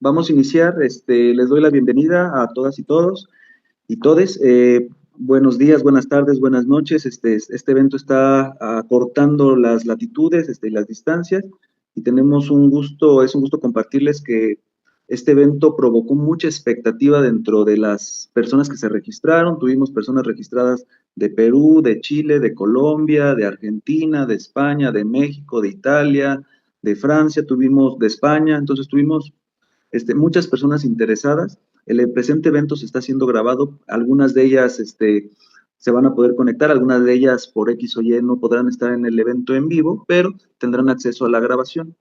Vamos a iniciar, les doy la bienvenida a todas y todos y todes. Buenos días, buenas tardes, buenas noches. Este evento está acortando las latitudes, y las distancias, y tenemos un gusto, es un gusto compartirles que este evento provocó mucha expectativa dentro de las personas que se registraron. Tuvimos personas registradas de Perú, de Chile, de Colombia, de Argentina, de España, de México, de Italia, de Francia, tuvimos de España, entonces tuvimos muchas personas interesadas. El presente evento se está siendo grabado, algunas de ellas se van a poder conectar, algunas de ellas por X o Y no podrán estar en el evento en vivo, pero tendrán acceso a la grabación.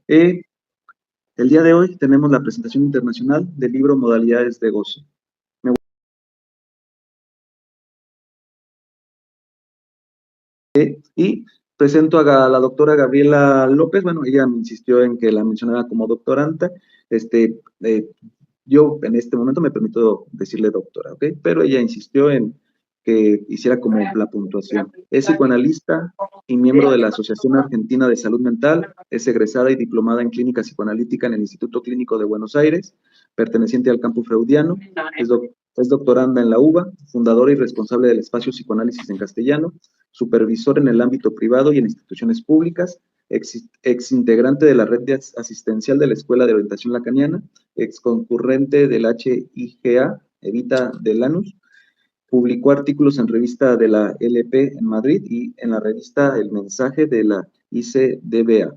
El día de hoy tenemos la presentación internacional del libro Modalidades de Goce. Y presento a la doctora Gabriela López. Bueno, ella me insistió en que la mencionara como doctoranta. Yo en este momento me permito decirle doctora, ¿ok? Pero ella insistió en que hiciera como la puntuación. Es psicoanalista y miembro de la Asociación Argentina de Salud Mental, es egresada y diplomada en clínica psicoanalítica en el Instituto Clínico de Buenos Aires, perteneciente al campo freudiano, es doctoranda en la UBA, fundadora y responsable del espacio Psicoanálisis en Castellano, supervisor en el ámbito privado y en instituciones públicas, ex integrante de la red asistencial de la Escuela de Orientación Lacaniana, ex concurrente del HIGA, Evita de Lanús, publicó artículos en revista de la LP en Madrid y en la revista El Mensaje de la ICDBA.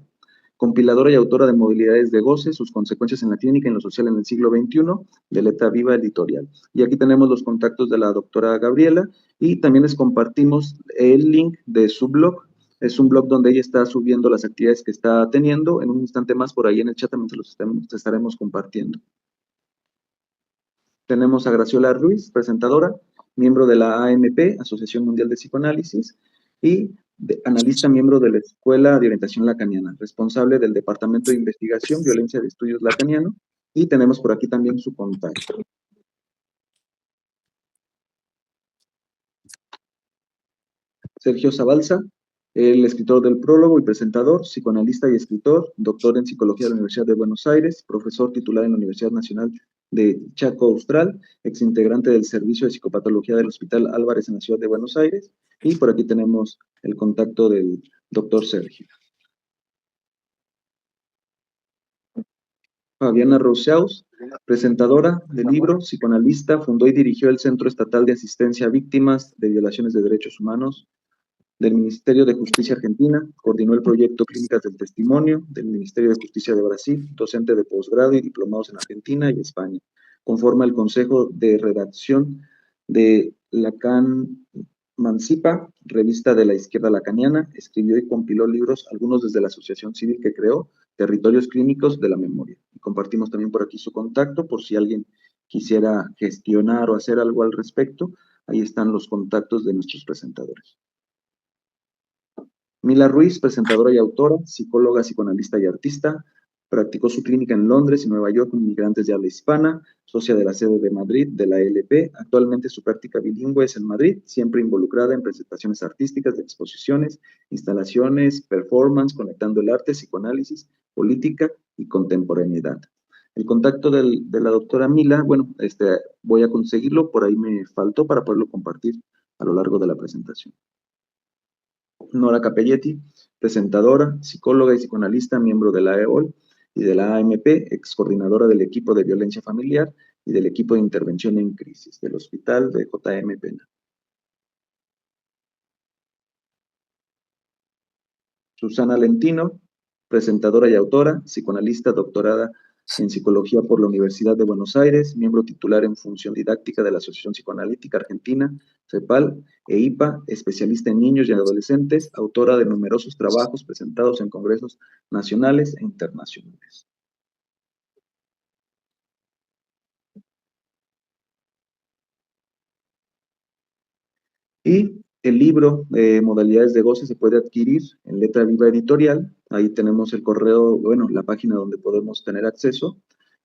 Compiladora y autora de Modalidades de Goce, sus consecuencias en la clínica y en lo social en el siglo XXI, de Letra Viva Editorial. Y aquí tenemos los contactos de la doctora Gabriela y también les compartimos el link de su blog. Es un blog donde ella está subiendo las actividades que está teniendo. En un instante más por ahí en el chat también los estaremos compartiendo. Tenemos a Graciola Ruiz, presentadora, miembro de la AMP, Asociación Mundial de Psicoanálisis, y analista miembro de la Escuela de Orientación Lacaniana, responsable del Departamento de Investigación, Violencia de Estudios Lacaniano, y tenemos por aquí también su contacto. Sergio Zabalza, el escritor del prólogo y presentador, psicoanalista y escritor, doctor en Psicología de la Universidad de Buenos Aires, profesor titular en la Universidad Nacional de Chaco Austral, exintegrante del Servicio de Psicopatología del Hospital Álvarez en la Ciudad de Buenos Aires, y por aquí tenemos el contacto del doctor Sergio. Fabiana Rousseaus, presentadora del libro, psicoanalista, fundó y dirigió el Centro Estatal de Asistencia a Víctimas de Violaciones de Derechos Humanos del Ministerio de Justicia Argentina, coordinó el proyecto Clínicas del Testimonio del Ministerio de Justicia de Brasil, docente de posgrado y diplomados en Argentina y España. Conforma el Consejo de Redacción de Lacan Mancipa, revista de la izquierda lacaniana, escribió y compiló libros, algunos desde la asociación civil que creó, Territorios Clínicos de la Memoria. Y compartimos también por aquí su contacto, por si alguien quisiera gestionar o hacer algo al respecto, ahí están los contactos de nuestros presentadores. Mila Ruiz, presentadora y autora, psicóloga, psicoanalista y artista, practicó su clínica en Londres y Nueva York con migrantes de habla hispana, socia de la sede de Madrid de la LP. Actualmente su práctica bilingüe es en Madrid, siempre involucrada en presentaciones artísticas de exposiciones, instalaciones, performance, conectando el arte, psicoanálisis, política y contemporaneidad. El contacto de la doctora Mila, bueno, voy a conseguirlo, por ahí me faltó para poderlo compartir a lo largo de la presentación. Nora Capelletti, presentadora, psicóloga y psicoanalista, miembro de la EOL y de la AMP, ex coordinadora del equipo de violencia familiar y del equipo de intervención en crisis del Hospital de J.M. Pena. Susana Lentino, presentadora y autora, psicoanalista doctorada en Psicología por la Universidad de Buenos Aires, miembro titular en Función Didáctica de la Asociación Psicoanalítica Argentina, CEPAL, e IPA, especialista en niños y adolescentes, autora de numerosos trabajos presentados en congresos nacionales e internacionales. Y el libro Modalidades de Goce se puede adquirir en Letra Viva Editorial. Ahí tenemos el correo, bueno, la página donde podemos tener acceso,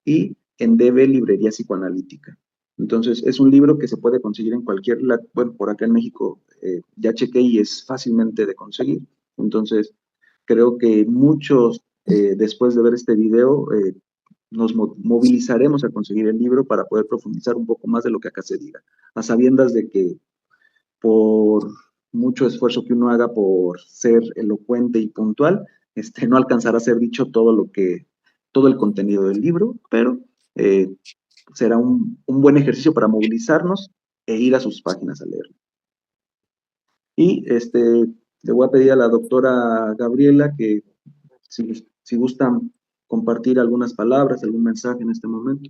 y en DB Librería Psicoanalítica. Entonces, es un libro que se puede conseguir en cualquier, bueno, por acá en México ya chequé y es fácilmente de conseguir. Entonces, creo que muchos, después de ver este video, nos movilizaremos a conseguir el libro para poder profundizar un poco más de lo que acá se diga, a sabiendas de que por mucho esfuerzo que uno haga por ser elocuente y puntual, no alcanzará a ser dicho todo el contenido del libro, pero eh, será un buen ejercicio para movilizarnos e ir a sus páginas a leerlo. Y le voy a pedir a la doctora Gabriela que si gustan compartir algunas palabras, algún mensaje en este momento.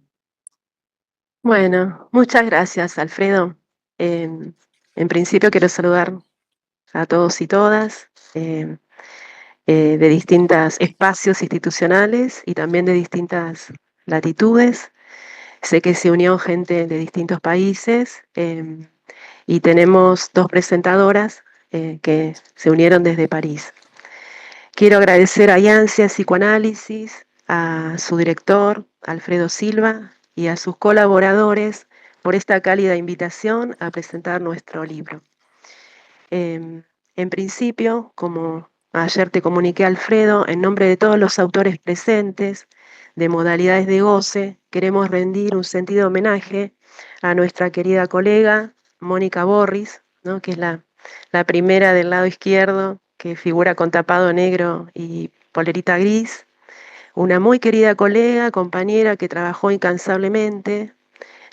Bueno, muchas gracias, Alfredo. Em, en principio quiero saludar a todos y todas de distintos espacios institucionales y también de distintas latitudes. Sé que se unió gente de distintos países y tenemos dos presentadoras que se unieron desde París. Quiero agradecer a Yancia Psicoanálisis, a su director, Alfredo Silva, y a sus colaboradores por esta cálida invitación a presentar nuestro libro. En principio, como ayer te comuniqué, Alfredo, en nombre de todos los autores presentes de modalidades de goce, queremos rendir un sentido homenaje a nuestra querida colega Mónica Borris, ¿no? Que es la primera del lado izquierdo, que figura con tapado negro y polerita gris, una muy querida colega, compañera que trabajó incansablemente,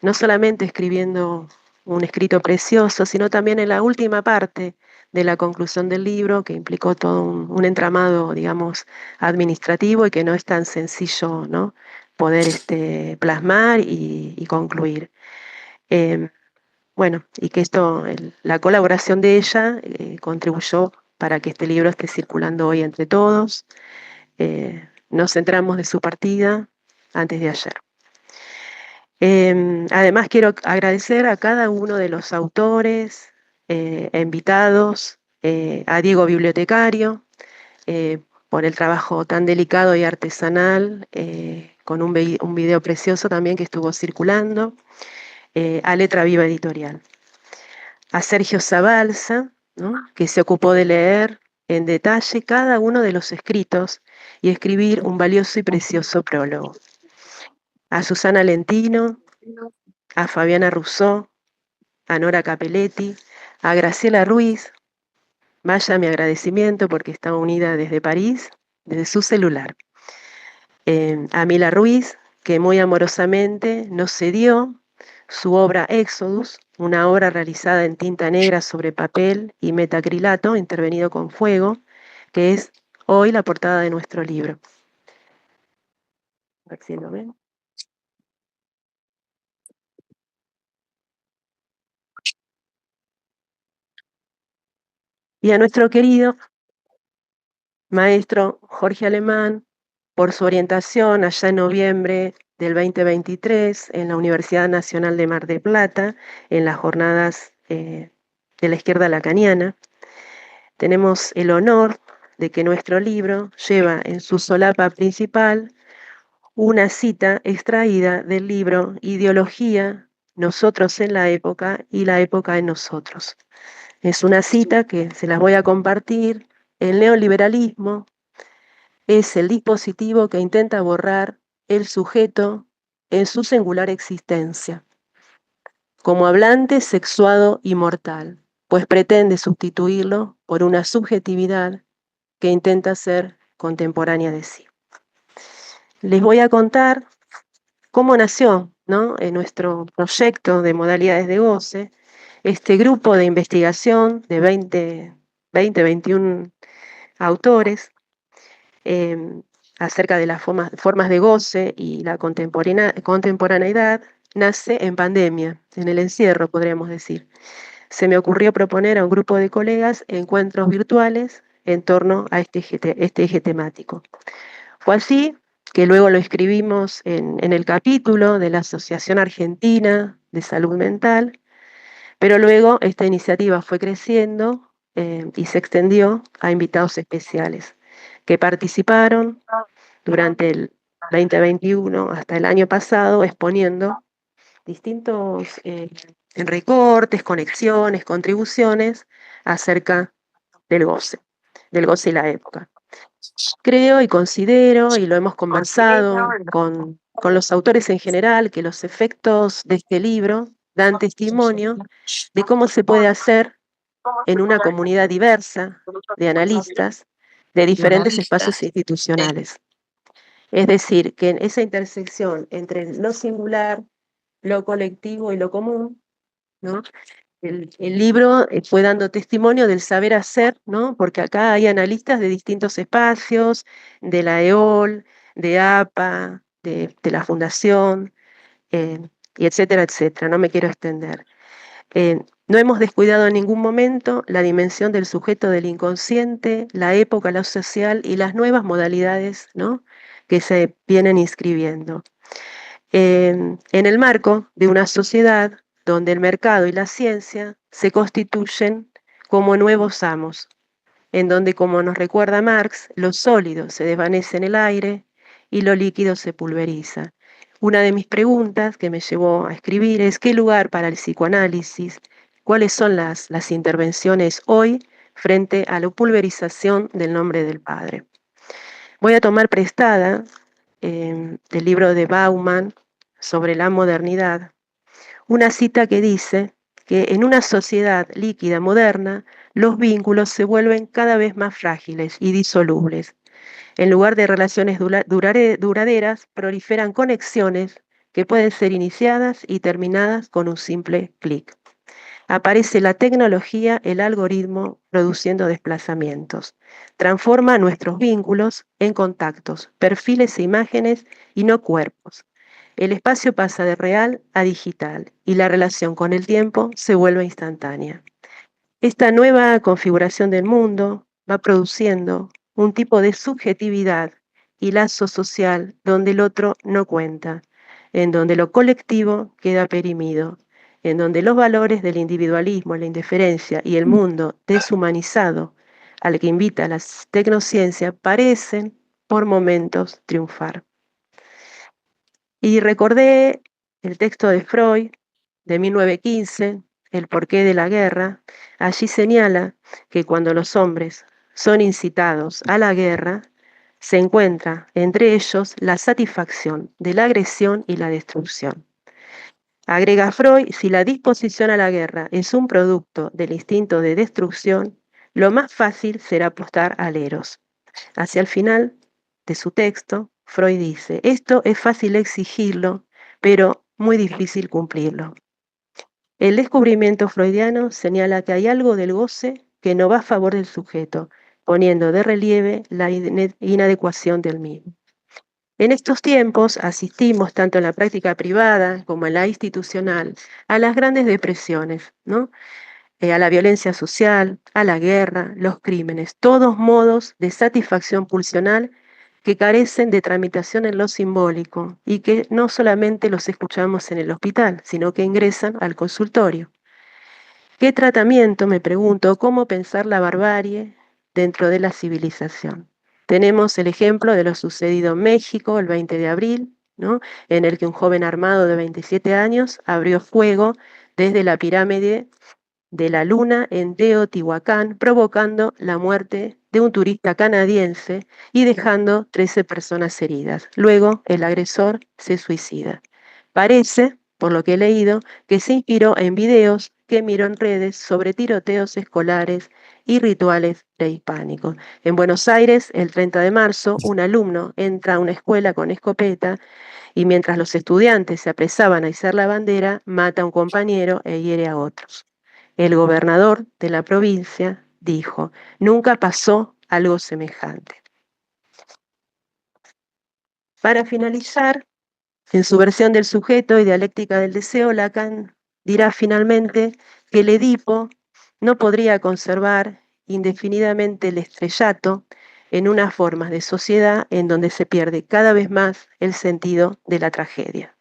no solamente escribiendo un escrito precioso, sino también en la última parte de la conclusión del libro, que implicó todo un entramado, digamos, administrativo y que no es tan sencillo, ¿no? Poder plasmar y concluir. Eh, bueno, y que la colaboración de ella contribuyó para que este libro esté circulando hoy entre todos. Nos centramos de su partida antes de ayer. Además, quiero agradecer a cada uno de los autores invitados, a Diego Bibliotecario, por el trabajo tan delicado y artesanal, con un video precioso también que estuvo circulando, a Letra Viva Editorial. A Sergio Zabalza, ¿no? Que se ocupó de leer en detalle cada uno de los escritos y escribir un valioso y precioso prólogo. A Susana Lentino, a Fabiana Rousseau, a Nora Capelletti, a Graciela Ruiz, vaya mi agradecimiento porque está unida desde París, desde su celular. A Mila Ruiz, que muy amorosamente nos cedió su obra Éxodus, una obra realizada en tinta negra sobre papel y metacrilato intervenido con fuego, que es hoy la portada de nuestro libro. A ver si lo ven. Y a nuestro querido maestro Jorge Alemán, por su orientación allá en noviembre del 2023 en la Universidad Nacional de Mar del Plata, en las jornadas de la izquierda lacaniana. Tenemos el honor de que nuestro libro lleva en su solapa principal una cita extraída del libro Ideología, nosotros en la época y la época en nosotros. Es una cita que se las voy a compartir. El neoliberalismo es el dispositivo que intenta borrar el sujeto en su singular existencia, como hablante sexuado y mortal, pues pretende sustituirlo por una subjetividad que intenta ser contemporánea de sí. Les voy a contar cómo nació, ¿no? En nuestro proyecto de modalidades de goce, este grupo de investigación de 21 autores eh, acerca de las formas de goce y la contemporaneidad, nace en pandemia, en el encierro, podríamos decir. Se me ocurrió proponer a un grupo de colegas encuentros virtuales en torno a este eje temático. Fue así que luego lo escribimos en el capítulo de la Asociación Argentina de Salud Mental, pero luego esta iniciativa fue creciendo y se extendió a invitados especiales que participaron durante el 2021 hasta el año pasado exponiendo distintos recortes, conexiones, contribuciones acerca del goce y la época. Creo y considero, y lo hemos conversado con los autores en general, que los efectos de este libro dan testimonio de cómo se puede hacer en una comunidad diversa de analistas de diferentes espacios institucionales. Es decir, que en esa intersección entre lo singular, lo colectivo y lo común, ¿no? El libro fue dando testimonio del saber hacer, ¿no? Porque acá hay analistas de distintos espacios, de la EOL, de APA, de la Fundación, y etcétera, etcétera. No me quiero extender. No hemos descuidado en ningún momento la dimensión del sujeto del inconsciente, la época, lo social y las nuevas modalidades, ¿no? Que se vienen inscribiendo. En el marco de una sociedad donde el mercado y la ciencia se constituyen como nuevos amos, en donde, como nos recuerda Marx, lo sólido se desvanece en el aire y lo líquido se pulveriza. Una de mis preguntas que me llevó a escribir es: ¿qué lugar para el psicoanálisis? ¿Cuáles son las intervenciones hoy frente a la pulverización del nombre del Padre? Voy a tomar prestada del libro de Bauman sobre la modernidad, una cita que dice que en una sociedad líquida moderna, los vínculos se vuelven cada vez más frágiles y disolubles. En lugar de relaciones duraderas, proliferan conexiones que pueden ser iniciadas y terminadas con un simple clic. Aparece la tecnología, el algoritmo, produciendo desplazamientos. Transforma nuestros vínculos en contactos, perfiles e imágenes y no cuerpos. El espacio pasa de real a digital y la relación con el tiempo se vuelve instantánea. Esta nueva configuración del mundo va produciendo un tipo de subjetividad y lazo social donde el otro no cuenta, en donde lo colectivo queda perimido, en donde los valores del individualismo, la indiferencia y el mundo deshumanizado al que invita la tecnociencia parecen por momentos triunfar. Y recordé el texto de Freud de 1915, El porqué de la guerra. Allí señala que cuando los hombres son incitados a la guerra, se encuentra entre ellos la satisfacción de la agresión y la destrucción. Agrega Freud: si la disposición a la guerra es un producto del instinto de destrucción, lo más fácil será apostar al eros. Hacia el final de su texto, Freud dice: esto es fácil exigirlo, pero muy difícil cumplirlo. El descubrimiento freudiano señala que hay algo del goce que no va a favor del sujeto, poniendo de relieve la inadecuación del mismo. En estos tiempos asistimos, tanto en la práctica privada como en la institucional, a las grandes depresiones, ¿no? A la violencia social, a la guerra, los crímenes, todos modos de satisfacción pulsional que carecen de tramitación en lo simbólico y que no solamente los escuchamos en el hospital, sino que ingresan al consultorio. ¿Qué tratamiento, me pregunto, cómo pensar la barbarie dentro de la civilización? Tenemos el ejemplo de lo sucedido en México el 20 de abril, ¿no? En el que un joven armado de 27 años abrió fuego desde la pirámide de la Luna en Teotihuacán, provocando la muerte de un turista canadiense y dejando 13 personas heridas. Luego, el agresor se suicida. Parece, por lo que he leído, que se inspiró en videos que miró en redes sobre tiroteos escolares y rituales prehispánicos. En Buenos Aires, el 30 de marzo, un alumno entra a una escuela con escopeta y mientras los estudiantes se apresaban a izar la bandera, mata a un compañero e hiere a otros. El gobernador de la provincia dijo: nunca pasó algo semejante. Para finalizar, en su versión del sujeto y dialéctica del deseo, Lacan dirá finalmente que el Edipo no podría conservar indefinidamente el estrellato en unas formas de sociedad en donde se pierde cada vez más el sentido de la tragedia.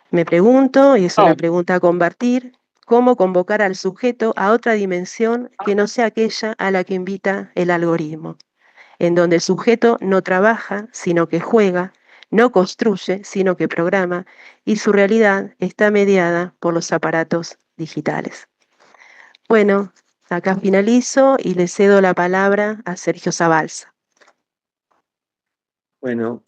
Me pregunto, y es una pregunta a compartir, cómo convocar al sujeto a otra dimensión que no sea aquella a la que invita el algoritmo, en donde el sujeto no trabaja, sino que juega, no construye, sino que programa, y su realidad está mediada por los aparatos digitales. Bueno, acá finalizo y le cedo la palabra a Sergio Zabalza. Bueno,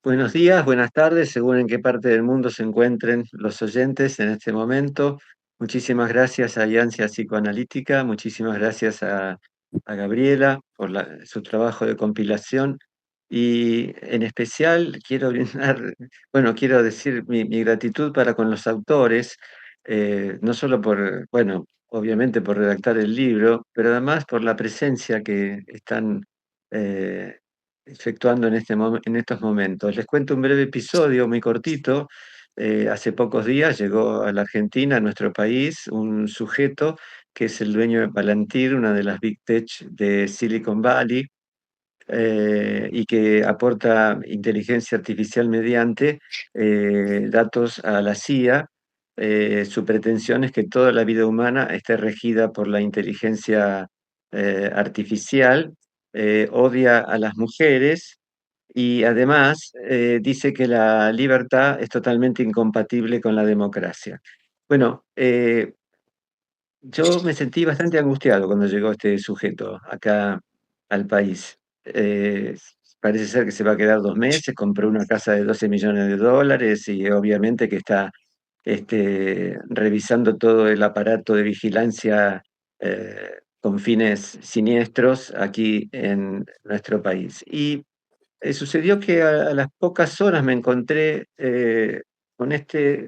buenos días, buenas tardes, según en qué parte del mundo se encuentren los oyentes en este momento. Muchísimas gracias a Alianza Psicoanalítica, muchísimas gracias a Gabriela por su trabajo de compilación y en especial quiero brindar, bueno, quiero decir mi gratitud para con los autores, no solo por, bueno, obviamente por redactar el libro, pero además por la presencia que están eh, efectuando en estos momentos. Les cuento un breve episodio muy cortito. Hace pocos días llegó a la Argentina, a nuestro país, un sujeto que es el dueño de Palantir, una de las Big Tech de Silicon Valley, y que aporta inteligencia artificial mediante datos a la CIA. Su pretensión es que toda la vida humana esté regida por la inteligencia artificial, odia a las mujeres y además dice que la libertad es totalmente incompatible con la democracia. Bueno, yo me sentí bastante angustiado cuando llegó este sujeto acá al país. Parece ser que se va a quedar 2 meses, compró una casa de 12 millones de dólares y obviamente que está revisando todo el aparato de vigilancia con fines siniestros aquí en nuestro país. Y sucedió que a las pocas horas me encontré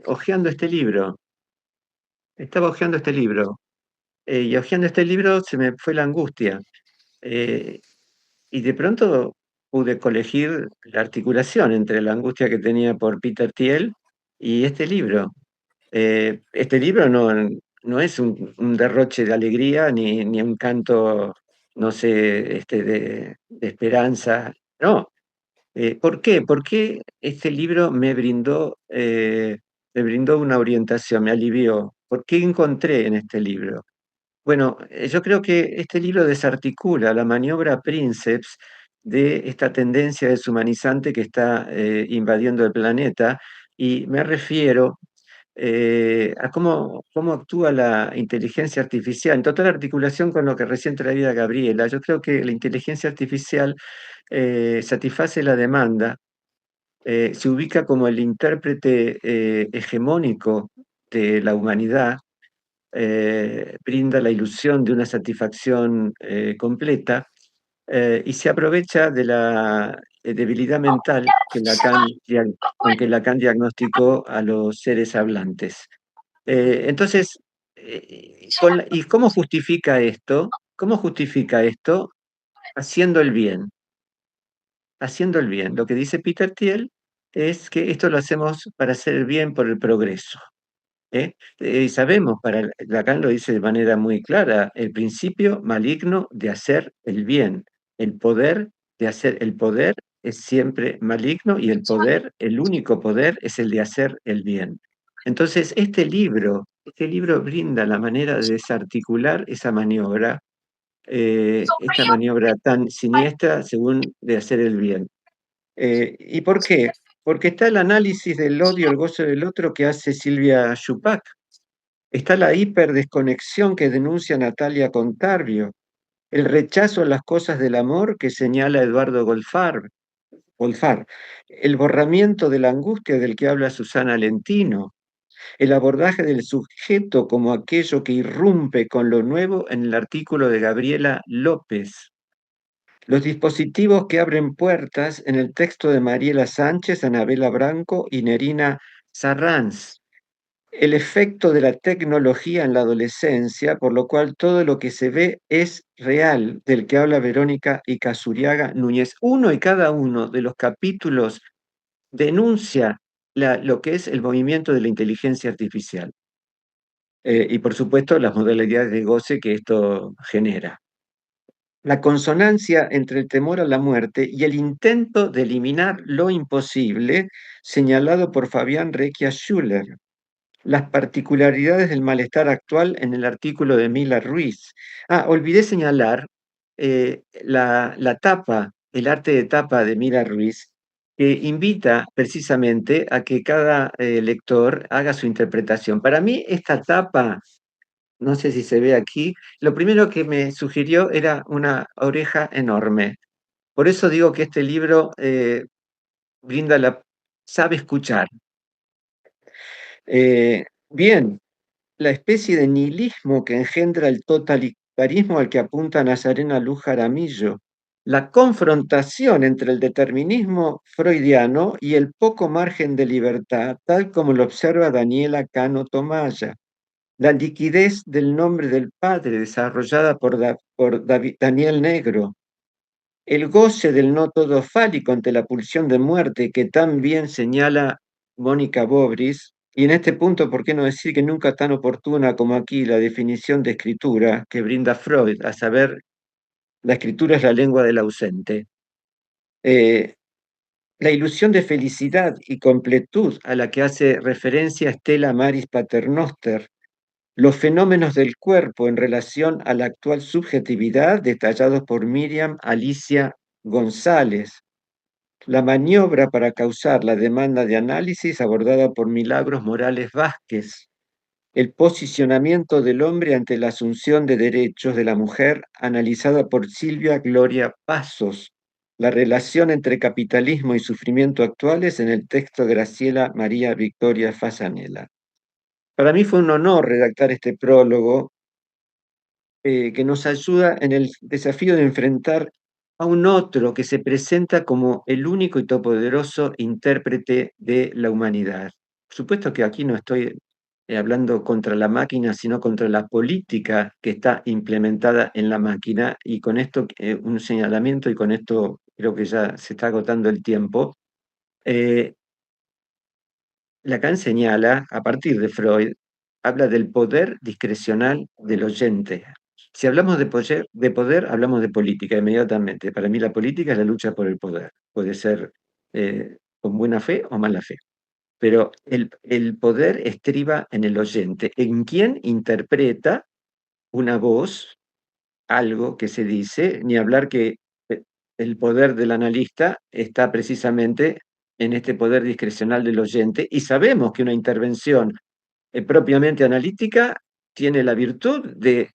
hojeando este libro. Estaba hojeando este libro y hojeando este libro se me fue la angustia. eh, y de pronto pude colegir la articulación entre la angustia que tenía por Peter Thiel y este libro. Este libro no es un derroche de alegría ni un canto, no sé, de esperanza. No. ¿Por qué? Porque este libro me brindó una orientación, me alivió. ¿Por qué encontré en este libro? Bueno, yo creo que este libro desarticula la maniobra Princeps de esta tendencia deshumanizante que está invadiendo el planeta y me refiero a cómo actúa la inteligencia artificial, en total articulación con lo que recién traía Gabriela. Yo creo que la inteligencia artificial satisface la demanda, se ubica como el intérprete hegemónico de la humanidad, brinda la ilusión de una satisfacción completa y se aprovecha de la debilidad mental con que Lacan diagnosticó a los seres hablantes. Entonces, ¿y cómo justifica esto? ¿Cómo justifica esto? Haciendo el bien, haciendo el bien. Lo que dice Peter Thiel es que esto lo hacemos para hacer el bien por el progreso. Y sabemos, Lacan lo dice de manera muy clara, el principio maligno de hacer el bien, el poder el poder es siempre maligno y el único poder es el de hacer el bien. Entonces, este libro brinda la manera de desarticular esta maniobra tan siniestra según de hacer el bien. ¿Y por qué? Porque está el análisis del odio, el gozo del otro que hace Silvia Shupak. Está la hiperdesconexión que denuncia Natalia Contarvio, el rechazo a las cosas del amor que señala Eduardo Golfar, el borramiento de la angustia del que habla Susana Lentino, el abordaje del sujeto como aquello que irrumpe con lo nuevo en el artículo de Gabriela López, los dispositivos que abren puertas en el texto de Mariela Sánchez, Anabela Branco y Nerina Sarranz, el efecto de la tecnología en la adolescencia, por lo cual todo lo que se ve es real, del que habla Verónica y Casuriaga Núñez. Uno y cada uno de los capítulos denuncia lo que es el movimiento de la inteligencia artificial y, por supuesto, las modalidades de goce que esto genera. La consonancia entre el temor a la muerte y el intento de eliminar lo imposible, señalado por Fabián Requia Schuller, las particularidades del malestar actual en el artículo de Mila Ruiz. Olvidé señalar la tapa, el arte de tapa de Mila Ruiz, que invita precisamente a que cada lector haga su interpretación. Para mí, esta tapa, no sé si se ve aquí, lo primero que me sugirió era una oreja enorme. Por eso digo que este libro sabe escuchar. Bien, la especie de nihilismo que engendra el totalitarismo al que apunta Nazarena Luz Jaramillo, la confrontación entre el determinismo freudiano y el poco margen de libertad, tal como lo observa Daniela Cano Tomaya, la liquidez del nombre del padre desarrollada por Daniel Negro, el goce del no todo fálico ante la pulsión de muerte que tan bien señala Mónica Bobris, y en este punto, ¿por qué no decir que nunca tan oportuna como aquí la definición de escritura que brinda Freud, a saber, la escritura es la lengua del ausente? Eh, la ilusión de felicidad y completud a la que hace referencia Stella Maris Paternoster, los fenómenos del cuerpo en relación a la actual subjetividad detallados por Miriam Alicia González, la maniobra para causar la demanda de análisis abordada por Milagros Morales Vázquez, el posicionamiento del hombre ante la asunción de derechos de la mujer analizada por Silvia Gloria Pasos, la relación entre capitalismo y sufrimiento actuales en el texto de Graciela María Victoria Fasanella. Para mí fue un honor redactar este prólogo que nos ayuda en el desafío de enfrentar a un otro que se presenta como el único y todopoderoso intérprete de la humanidad. Por supuesto que aquí no estoy hablando contra la máquina, sino contra la política que está implementada en la máquina, y con esto un señalamiento, y con esto creo que ya se está agotando el tiempo. Lacan señala, a partir de Freud, habla del poder discrecional del oyente. Si hablamos de poder, hablamos de política inmediatamente. Para mí la política es la lucha por el poder. Puede ser con buena fe o mala fe. Pero el poder estriba en el oyente, en quien interpreta una voz, algo que se dice, ni hablar que el poder del analista está precisamente en este poder discrecional del oyente, y sabemos que una intervención propiamente analítica tiene la virtud de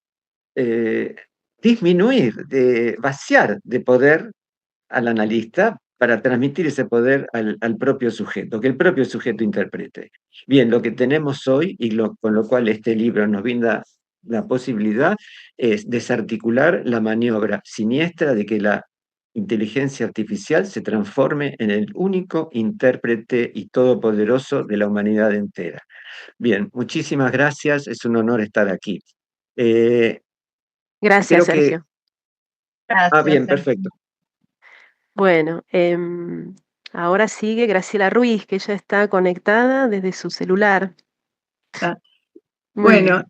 eh, disminuir, de vaciar de poder al analista para transmitir ese poder al propio sujeto, que el propio sujeto interprete. Bien, lo que tenemos hoy y con lo cual este libro nos brinda la posibilidad es desarticular la maniobra siniestra de que la inteligencia artificial se transforme en el único intérprete y todopoderoso de la humanidad entera. Bien, muchísimas gracias, es un honor estar aquí. Gracias, Creo que... Sergio. Bien, perfecto. Bueno, ahora sigue Graciela Ruiz, que ya está conectada desde su celular. Bueno,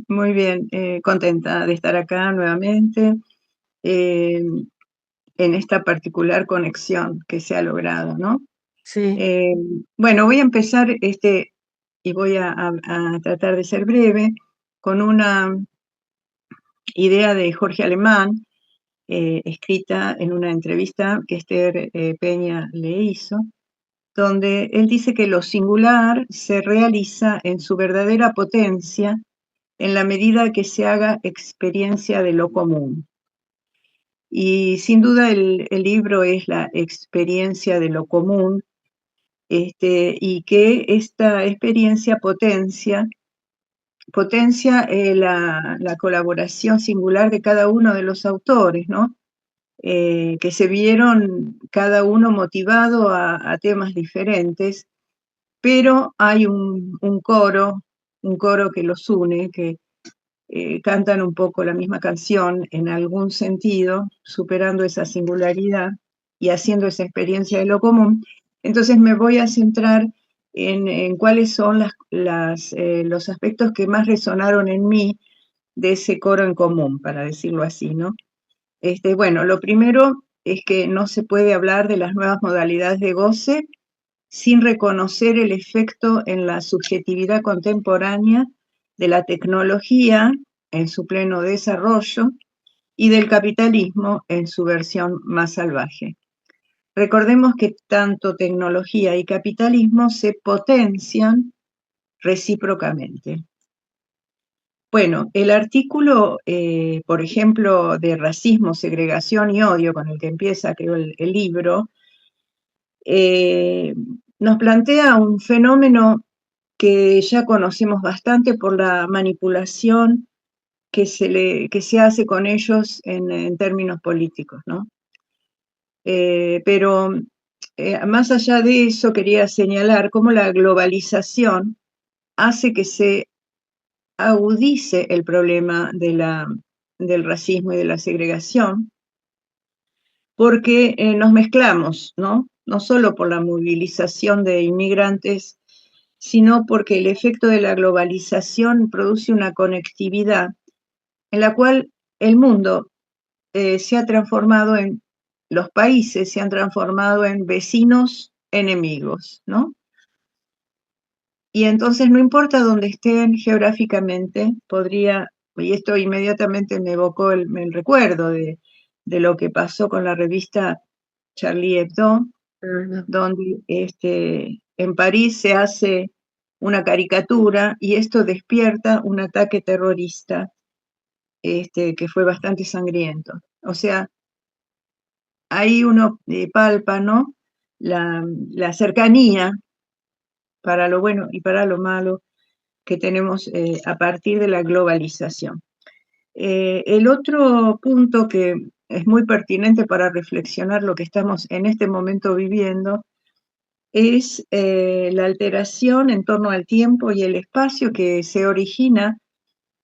muy bien, contenta de estar acá nuevamente en esta particular conexión que se ha logrado, ¿no? Sí. Bueno, voy a empezar y voy a tratar de ser breve con una idea de Jorge Alemán, escrita en una entrevista que Esther Peña le hizo, donde él dice que lo singular se realiza en su verdadera potencia en la medida que se haga experiencia de lo común. Y sin duda el libro es la experiencia de lo común, y que esta experiencia potencia la colaboración singular de cada uno de los autores, ¿no? Que se vieron cada uno motivado a temas diferentes, pero hay un coro que los une, que cantan un poco la misma canción en algún sentido, superando esa singularidad y haciendo esa experiencia de lo común. Entonces me voy a centrar en cuáles son los aspectos que más resonaron en mí de ese coro en común, para decirlo así, ¿no? Bueno, lo primero es que no se puede hablar de las nuevas modalidades de goce sin reconocer el efecto en la subjetividad contemporánea de la tecnología en su pleno desarrollo y del capitalismo en su versión más salvaje. recordemos que tanto tecnología y capitalismo se potencian recíprocamente. Bueno, el artículo, por ejemplo, de racismo, segregación y odio, con el que empieza, creo, el libro, nos plantea un fenómeno que ya conocemos bastante por la manipulación que se hace con ellos en términos políticos, ¿no? Pero más allá de eso, quería señalar cómo la globalización hace que se agudice el problema del racismo y de la segregación, porque nos mezclamos, ¿no? No solo por la movilización de inmigrantes, sino porque el efecto de la globalización produce una conectividad en la cual el mundo se ha transformado los países se han transformado en vecinos enemigos, ¿no? Y entonces no importa dónde estén geográficamente, y esto inmediatamente me evocó el recuerdo de lo que pasó con la revista Charlie Hebdo, donde en París se hace una caricatura y esto despierta un ataque terrorista que fue bastante sangriento. O sea, ahí uno palpa, ¿no? La cercanía para lo bueno y para lo malo que tenemos a partir de la globalización. El otro punto que es muy pertinente para reflexionar lo que estamos en este momento viviendo es la alteración en torno al tiempo y el espacio que se origina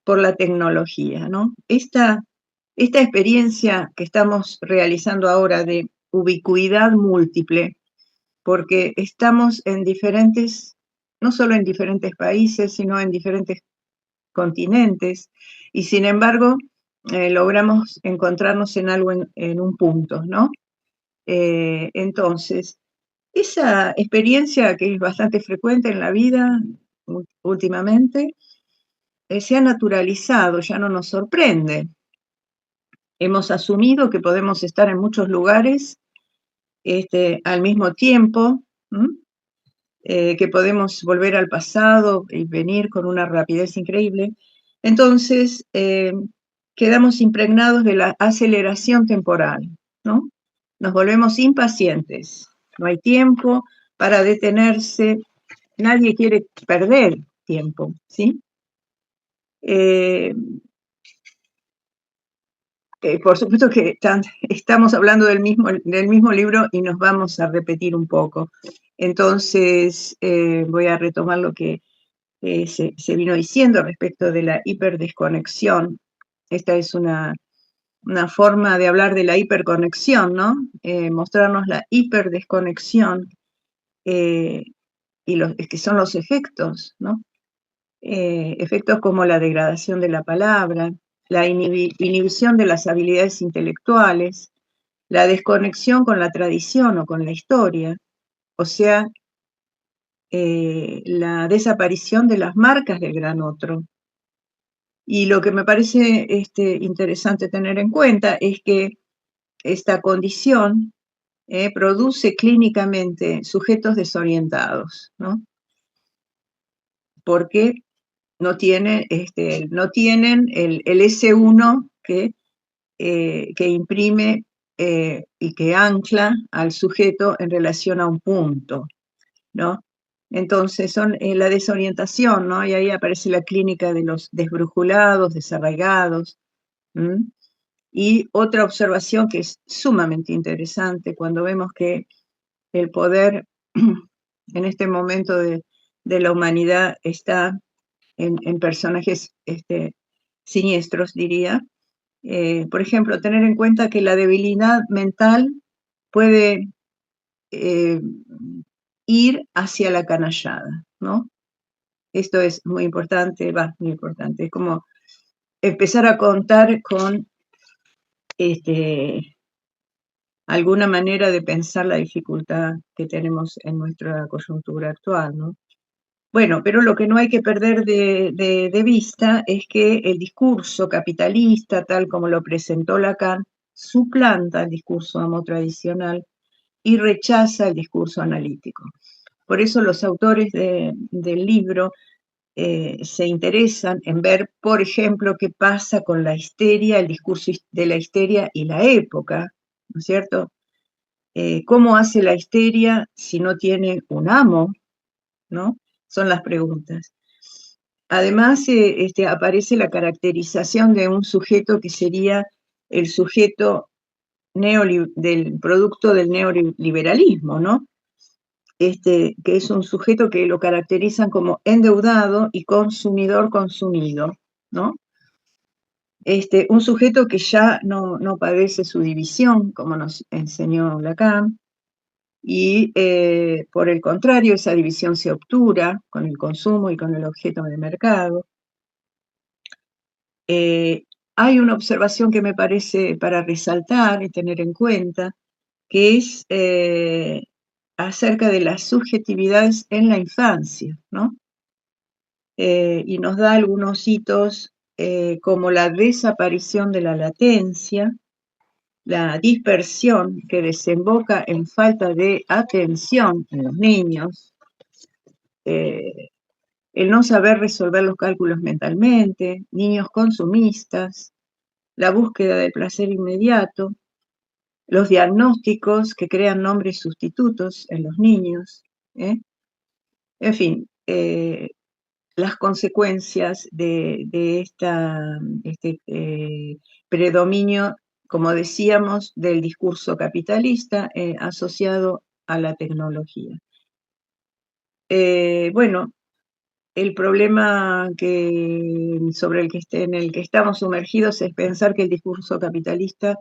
por la tecnología, ¿no? Esta experiencia que estamos realizando ahora de ubicuidad múltiple, porque estamos no solo en diferentes países, sino en diferentes continentes, y sin embargo logramos encontrarnos en algo en un punto, ¿no? Entonces, esa experiencia que es bastante frecuente en la vida últimamente, se ha naturalizado, ya no nos sorprende. Hemos asumido que podemos estar en muchos lugares al mismo tiempo, que podemos volver al pasado y venir con una rapidez increíble. Entonces, quedamos impregnados de la aceleración temporal, ¿no? Nos volvemos impacientes, no hay tiempo para detenerse, nadie quiere perder tiempo, ¿sí? Por supuesto que estamos hablando del mismo libro y nos vamos a repetir un poco. Entonces, voy a retomar lo que se vino diciendo respecto de la hiperdesconexión. Esta es una forma de hablar de la hiperconexión, ¿no? Mostrarnos la hiperdesconexión y que son los efectos, ¿no? Efectos como la degradación de la palabra, la inhibición de las habilidades intelectuales, la desconexión con la tradición o con la historia, o sea, la desaparición de las marcas del gran otro. Y lo que me parece interesante tener en cuenta es que esta condición produce clínicamente sujetos desorientados, ¿no? Porque no tienen el S1 que imprime y que ancla al sujeto en relación a un punto, ¿no? Entonces son la desorientación, ¿no? Y ahí aparece la clínica de los desbrujulados, desarraigados. Y otra observación que es sumamente interesante cuando vemos que el poder en este momento de la humanidad está en personajes siniestros, diría. Por ejemplo, tener en cuenta que la debilidad mental puede ir hacia la canallada, ¿no? Esto es muy importante, muy importante. Es como empezar a contar con alguna manera de pensar la dificultad que tenemos en nuestra coyuntura actual, ¿no? Bueno, pero lo que no hay que perder de vista es que el discurso capitalista, tal como lo presentó Lacan, suplanta el discurso amo tradicional y rechaza el discurso analítico. Por eso los autores del libro se interesan en ver, por ejemplo, qué pasa con la histeria, el discurso de la histeria y la época, ¿no es cierto? ¿Cómo hace la histeria si no tiene un amo? ¿No? Son las preguntas. Además, aparece la caracterización de un sujeto que sería el sujeto del producto del neoliberalismo, ¿no? Que es un sujeto que lo caracterizan como endeudado y consumidor consumido, ¿no? Un sujeto que ya no padece su división, como nos enseñó Lacan, y por el contrario, esa división se obtura con el consumo y con el objeto de mercado. Hay una observación que me parece para resaltar y tener en cuenta, que es acerca de las subjetividades en la infancia, ¿no? Y nos da algunos hitos como la desaparición de la latencia, la dispersión que desemboca en falta de atención en los niños, el no saber resolver los cálculos mentalmente, niños consumistas, la búsqueda del placer inmediato, los diagnósticos que crean nombres sustitutos en los niños, en fin, las consecuencias de este predominio, como decíamos, del discurso capitalista asociado a la tecnología. Bueno, el problema en el que estamos sumergidos es pensar que el discurso capitalista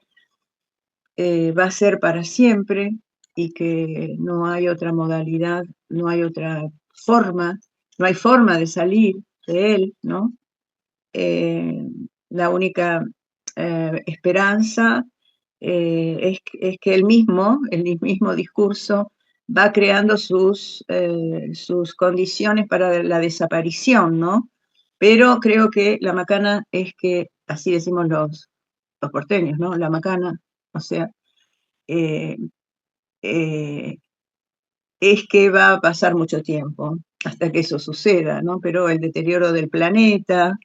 va a ser para siempre y que no hay otra modalidad, no hay otra forma, no hay forma de salir de él, ¿no? La única esperanza es que el mismo discurso va creando sus condiciones para la desaparición, ¿no? Pero creo que la macana es que, así decimos los porteños, ¿no? La macana, o sea, es que va a pasar mucho tiempo hasta que eso suceda, ¿no? Pero el deterioro del planeta,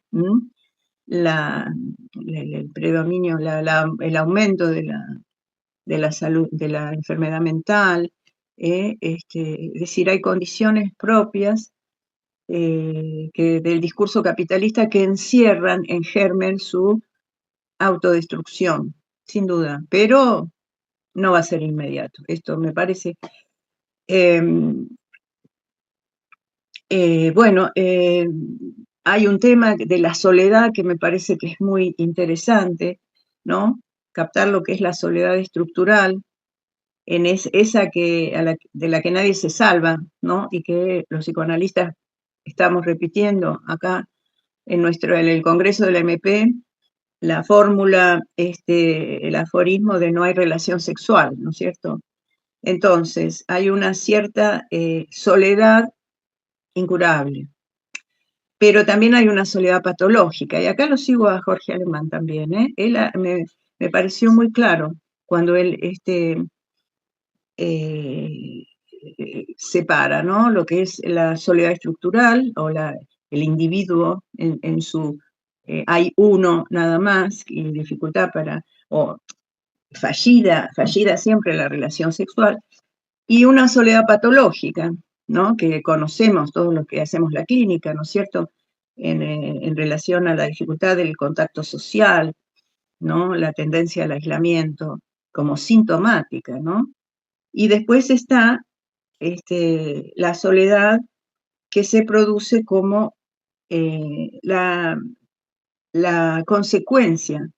el predominio, el aumento de la salud, de la enfermedad mental, es decir, hay condiciones propias del discurso capitalista que encierran en germen su autodestrucción, sin duda, pero no va a ser inmediato. Esto me parece. Bueno, hay un tema de la soledad que me parece que es muy interesante, ¿no? Captar lo que es la soledad estructural, esa de la que nadie se salva, ¿no? Y que los psicoanalistas estamos repitiendo acá en el Congreso de la MP, la fórmula, el aforismo de no hay relación sexual, ¿no es cierto? Entonces, hay una cierta soledad incurable, pero también hay una soledad patológica, y acá lo sigo a Jorge Alemán también, ¿eh? Él me pareció muy claro cuando él separa, ¿no? Lo que es la soledad estructural o el individuo en su hay uno nada más y dificultad o fallida siempre la relación sexual, y una soledad patológica, ¿no? Que conocemos todos los que hacemos la clínica, ¿no es cierto? En relación a la dificultad del contacto social, ¿no? La tendencia al aislamiento como sintomática, ¿no? Y después está la soledad que se produce como la consecuencia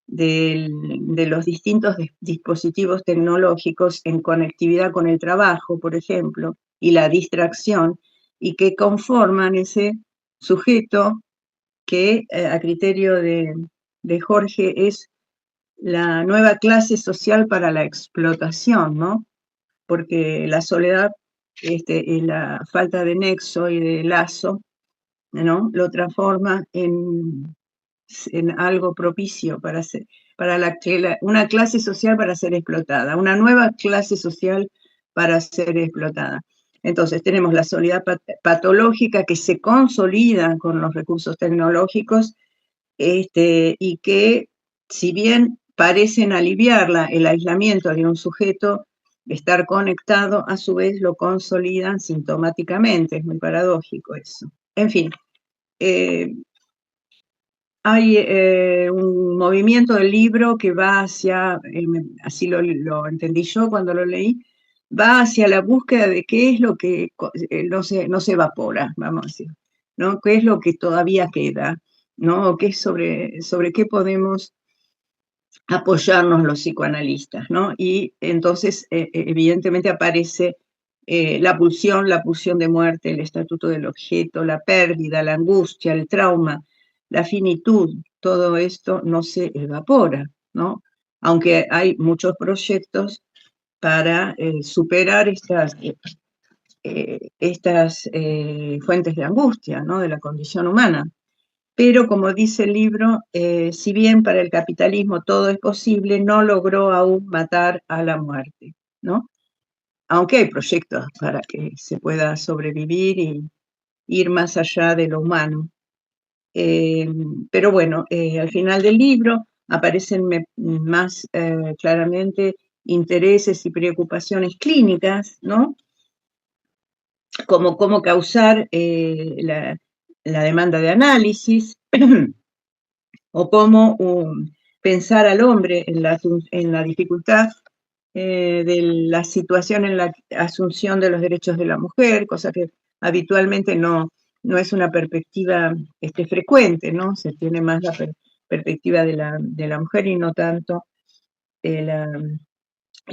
de los distintos dispositivos tecnológicos en conectividad con el trabajo, por ejemplo, y la distracción, y que conforman ese sujeto que, a criterio de Jorge, es la nueva clase social para la explotación, ¿no? Porque la soledad y la falta de nexo y de lazo, ¿no? Lo transforma en algo propicio para una clase social para ser explotada, una nueva clase social para ser explotada. Entonces tenemos la soledad patológica que se consolida con los recursos tecnológicos y que, si bien parecen aliviarla, el aislamiento de un sujeto, estar conectado, a su vez lo consolidan sintomáticamente. Es muy paradójico eso. En fin, hay un movimiento del libro que va hacia, así lo entendí yo cuando lo leí, va hacia la búsqueda de qué es lo que no se evapora, vamos a decir, ¿no? ¿Qué es lo que todavía queda? ¿No? ¿O qué sobre qué podemos apoyarnos los psicoanalistas? ¿No? Y entonces, evidentemente, aparece la pulsión de muerte, el estatuto del objeto, la pérdida, la angustia, el trauma, la finitud. Todo esto no se evapora, ¿no? Aunque hay muchos proyectos para superar estas fuentes de angustia, ¿no? De la condición humana. Pero, como dice el libro, si bien para el capitalismo todo es posible, no logró aún matar a la muerte, ¿no? Aunque hay proyectos para que se pueda sobrevivir y ir más allá de lo humano. Pero bueno, al final del libro aparecen más claramente intereses y preocupaciones clínicas, ¿no? Como cómo causar la demanda de análisis, o cómo pensar al hombre en la dificultad de la situación en la asunción de los derechos de la mujer, cosa que habitualmente no es una perspectiva frecuente, ¿no? Se tiene más la perspectiva de la mujer y no tanto el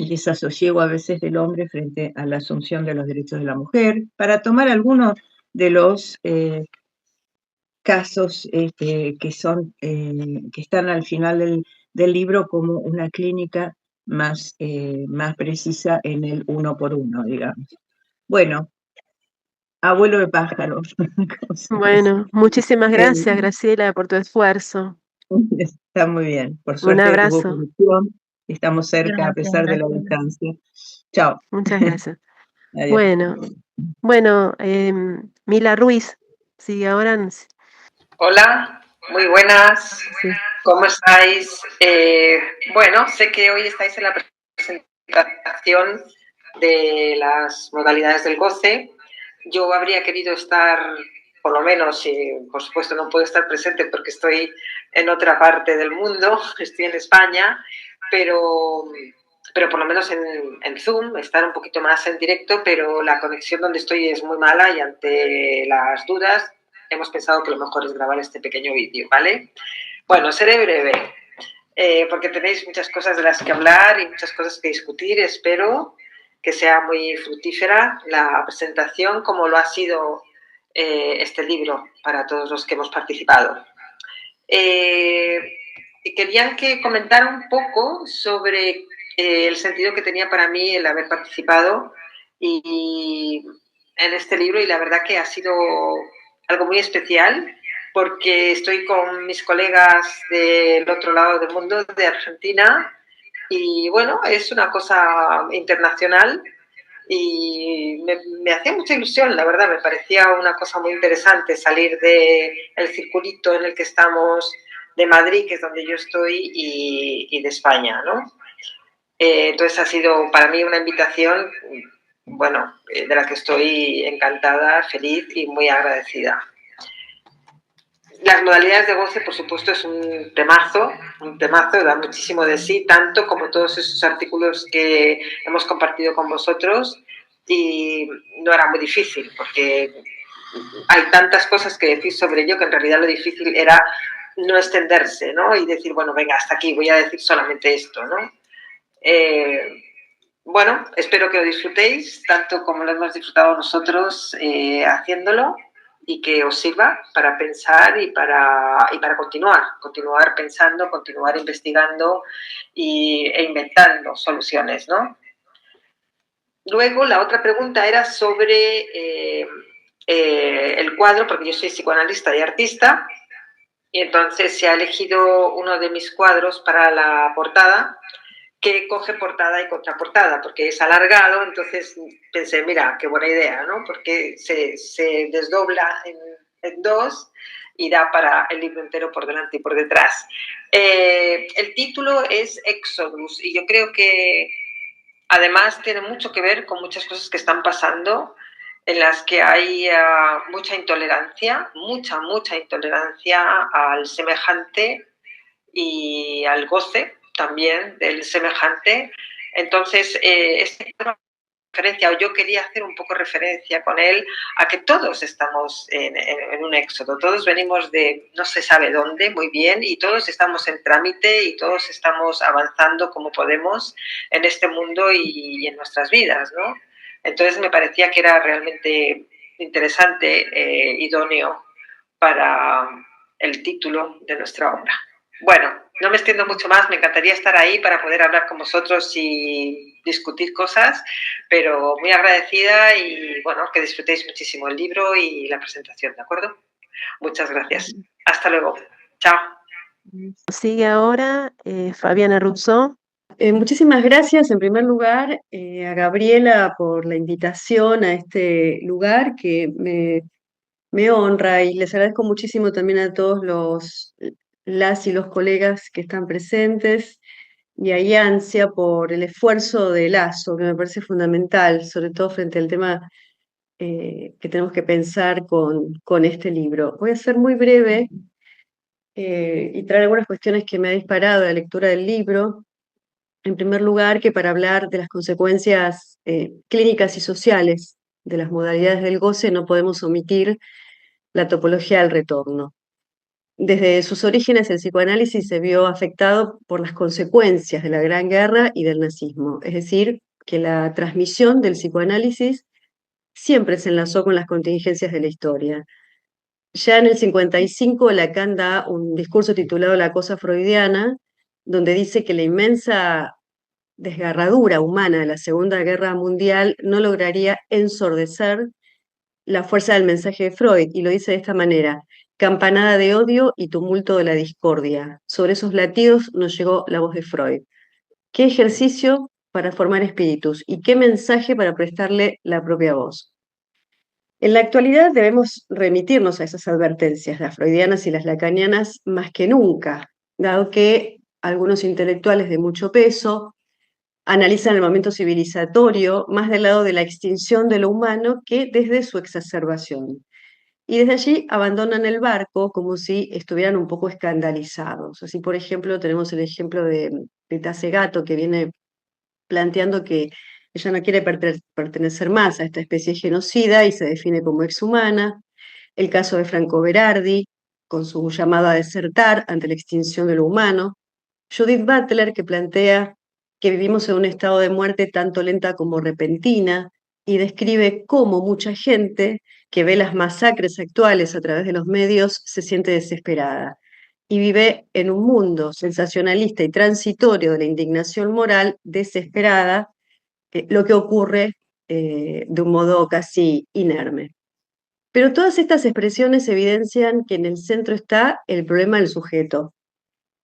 desasosiego a veces del hombre frente a la asunción de los derechos de la mujer. Para tomar algunos de los casos que están al final del libro como una clínica más precisa en el 1 por 1, digamos. Bueno, abuelo de pájaros. Bueno, muchísimas gracias, Graciela, por tu esfuerzo. Está muy bien. Por Un suerte hubo abrazo. conexión. Estamos cerca a Gracias, pesar de la gracias. distancia. Chao. Muchas gracias. Adiós. Bueno, Mila Ruiz, sigue ahora. Hola, muy buenas. Sí. ¿Cómo estáis? Bueno, sé que hoy estáis en la presentación de las modalidades del goce. Yo habría querido estar, por lo menos, por supuesto no puedo estar presente porque estoy en otra parte del mundo, estoy en España, pero por lo menos en Zoom, estar un poquito más en directo, pero la conexión donde estoy es muy mala y ante las dudas hemos pensado que lo mejor es grabar este pequeño vídeo, ¿vale? Bueno, seré breve, porque tenéis muchas cosas de las que hablar y muchas cosas que discutir. Espero que sea muy fructífera la presentación, como lo ha sido este libro para todos los que hemos participado. Querían que comentara un poco sobre el sentido que tenía para mí el haber participado en este libro, y la verdad que ha sido algo muy especial porque estoy con mis colegas del otro lado del mundo, de Argentina, y bueno, es una cosa internacional y me hacía mucha ilusión, la verdad, me parecía una cosa muy interesante salir del circulito en el que estamos de Madrid, que es donde yo estoy, y de España, ¿no? Entonces ha sido para mí una invitación, bueno, de la que estoy encantada, feliz y muy agradecida. Las modalidades de goce, por supuesto, es un temazo, da muchísimo de sí, tanto como todos esos artículos que hemos compartido con vosotros, y no era muy difícil, porque hay tantas cosas que decir sobre ello que en realidad lo difícil era no extenderse, ¿no? Y decir, bueno, venga, hasta aquí, voy a decir solamente esto, ¿no? Bueno, espero que lo disfrutéis, tanto como lo hemos disfrutado nosotros haciéndolo, y que os sirva para pensar y para continuar pensando, continuar investigando e inventando soluciones, ¿no? Luego, la otra pregunta era sobre el cuadro, porque yo soy psicoanalista y artista, Y entonces se ha elegido uno de mis cuadros para la portada, que coge portada y contraportada, porque es alargado, entonces pensé, mira, qué buena idea, ¿no? Porque se desdobla en dos y da para el libro entero por delante y por detrás. El título es Exodus y yo creo que además tiene mucho que ver con muchas cosas que están pasando en las que hay mucha intolerancia, mucha intolerancia al semejante y al goce también del semejante. Entonces, referencia, o yo quería hacer un poco referencia con él a que todos estamos en un éxodo, todos venimos de no se sabe dónde muy bien y todos estamos en trámite y todos estamos avanzando como podemos en este mundo y en nuestras vidas, ¿no? Entonces me parecía que era realmente interesante, idóneo para el título de nuestra obra. Bueno, no me extiendo mucho más, me encantaría estar ahí para poder hablar con vosotros y discutir cosas, pero muy agradecida y bueno, que disfrutéis muchísimo el libro y la presentación, ¿de acuerdo? Muchas gracias. Hasta luego. Chao. Sigue ahora Fabiana Russo. Muchísimas gracias en primer lugar a Gabriela por la invitación a este lugar que me honra, y les agradezco muchísimo también a todos las y los colegas que están presentes, y a Yancia por el esfuerzo de Lazo, que me parece fundamental, sobre todo frente al tema que tenemos que pensar con este libro. Voy a ser muy breve y traer algunas cuestiones que me ha disparado la lectura del libro. En primer lugar, que para hablar de las consecuencias clínicas y sociales de las modalidades del goce no podemos omitir la topología del retorno. Desde sus orígenes, el psicoanálisis se vio afectado por las consecuencias de la Gran Guerra y del nazismo, es decir, que la transmisión del psicoanálisis siempre se enlazó con las contingencias de la historia. Ya en el 55, Lacan da un discurso titulado La cosa freudiana, donde dice que la inmensa desgarradura humana de la Segunda Guerra Mundial no lograría ensordecer la fuerza del mensaje de Freud, y lo dice de esta manera: campanada de odio y tumulto de la discordia. Sobre esos latidos nos llegó la voz de Freud. ¿Qué ejercicio para formar espíritus y qué mensaje para prestarle la propia voz? En la actualidad debemos remitirnos a esas advertencias, las freudianas y las lacanianas, más que nunca, dado que algunos intelectuales de mucho peso analizan el momento civilizatorio más del lado de la extinción de lo humano que desde su exacerbación. Y desde allí abandonan el barco como si estuvieran un poco escandalizados. Así, por ejemplo, tenemos el ejemplo de Rita Segato, que viene planteando que ella no quiere pertenecer más a esta especie genocida y se define como exhumana. El caso de Franco Berardi, con su llamado a desertar ante la extinción de lo humano. Judith Butler, que plantea que vivimos en un estado de muerte tanto lenta como repentina, y describe cómo mucha gente que ve las masacres actuales a través de los medios se siente desesperada y vive en un mundo sensacionalista y transitorio de la indignación moral desesperada, lo que ocurre de un modo casi inerme. Pero todas estas expresiones evidencian que en el centro está el problema del sujeto.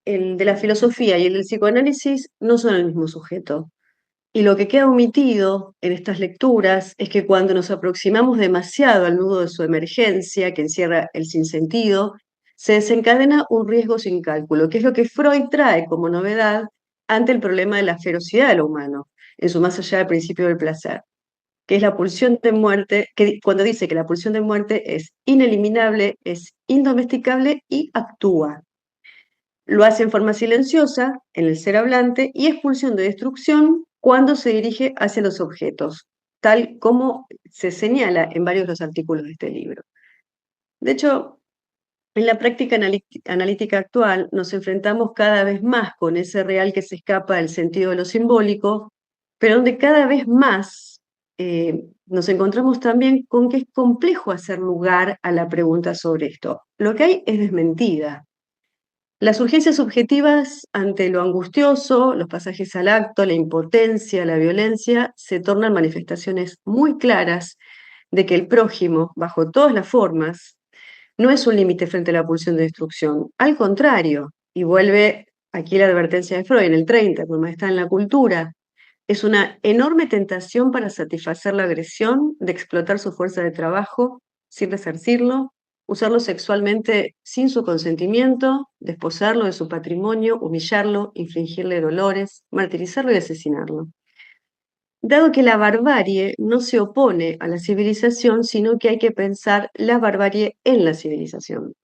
El de la filosofía y el del psicoanálisis no son el mismo sujeto. Y lo que queda omitido en estas lecturas es que cuando nos aproximamos demasiado al nudo de su emergencia, que encierra el sinsentido, se desencadena un riesgo sin cálculo, que es lo que Freud trae como novedad ante el problema de la ferocidad de lo humano, en su más allá del principio del placer, que es la pulsión de muerte, que cuando dice que la pulsión de muerte es ineliminable, es indomesticable y actúa. Lo hace en forma silenciosa, en el ser hablante, y es pulsión de destrucción cuando se dirige hacia los objetos, tal como se señala en varios de los artículos de este libro. De hecho, en la práctica analítica actual nos enfrentamos cada vez más con ese real que se escapa del sentido de lo simbólico, pero donde cada vez más nos encontramos también con que es complejo hacer lugar a la pregunta sobre esto. Lo que hay es desmentida. Las urgencias subjetivas ante lo angustioso, los pasajes al acto, la impotencia, la violencia, se tornan manifestaciones muy claras de que el prójimo, bajo todas las formas, no es un límite frente a la pulsión de destrucción. Al contrario, y vuelve aquí la advertencia de Freud en el 30, como está en la cultura, es una enorme tentación para satisfacer la agresión de explotar su fuerza de trabajo sin resarcirlo, usarlo sexualmente sin su consentimiento, desposarlo de su patrimonio, humillarlo, infligirle dolores, martirizarlo y asesinarlo. Dado que la barbarie no se opone a la civilización, sino que hay que pensar la barbarie en la civilización.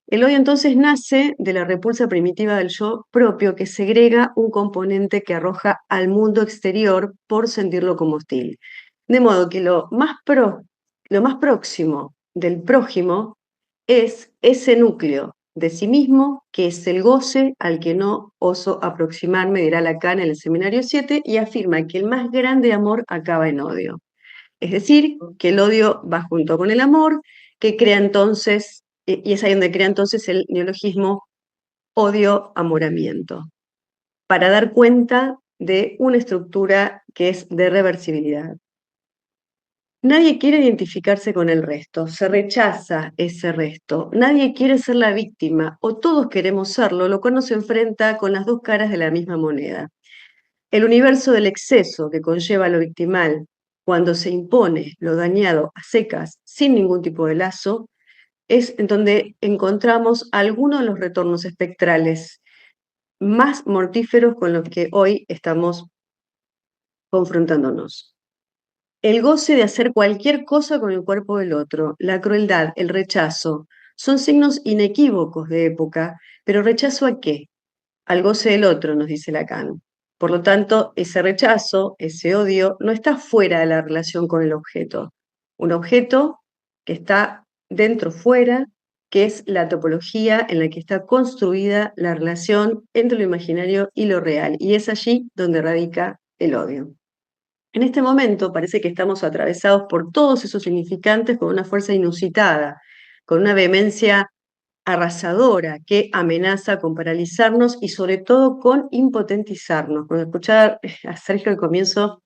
El odio entonces nace de la repulsa primitiva del yo propio que segrega un componente que arroja al mundo exterior por sentirlo como hostil. De modo que lo más próximo del prójimo es ese núcleo de sí mismo que es el goce al que no oso aproximarme, dirá Lacan en el Seminario 7, y afirma que el más grande amor acaba en odio. Es decir, que el odio va junto con el amor, que crea entonces, y es ahí donde crea entonces el neologismo odio-amoramiento, para dar cuenta de una estructura que es de reversibilidad. Nadie quiere identificarse con el resto, se rechaza ese resto, nadie quiere ser la víctima, o todos queremos serlo, lo cual nos enfrenta con las dos caras de la misma moneda. El universo del exceso que conlleva lo victimal, cuando se impone lo dañado a secas, sin ningún tipo de lazo, es en donde encontramos algunos de los retornos espectrales más mortíferos con los que hoy estamos confrontándonos. El goce de hacer cualquier cosa con el cuerpo del otro, la crueldad, el rechazo, son signos inequívocos de época, pero ¿rechazo a qué? Al goce del otro, nos dice Lacan. Por lo tanto, ese rechazo, ese odio, no está fuera de la relación con el objeto. Un objeto que está dentro, fuera, que es la topología en la que está construida la relación entre lo imaginario y lo real. Y es allí donde radica el odio. En este momento parece que estamos atravesados por todos esos significantes con una fuerza inusitada, con una vehemencia arrasadora que amenaza con paralizarnos y sobre todo con impotentizarnos. Cuando escuchaba a Sergio al comienzo,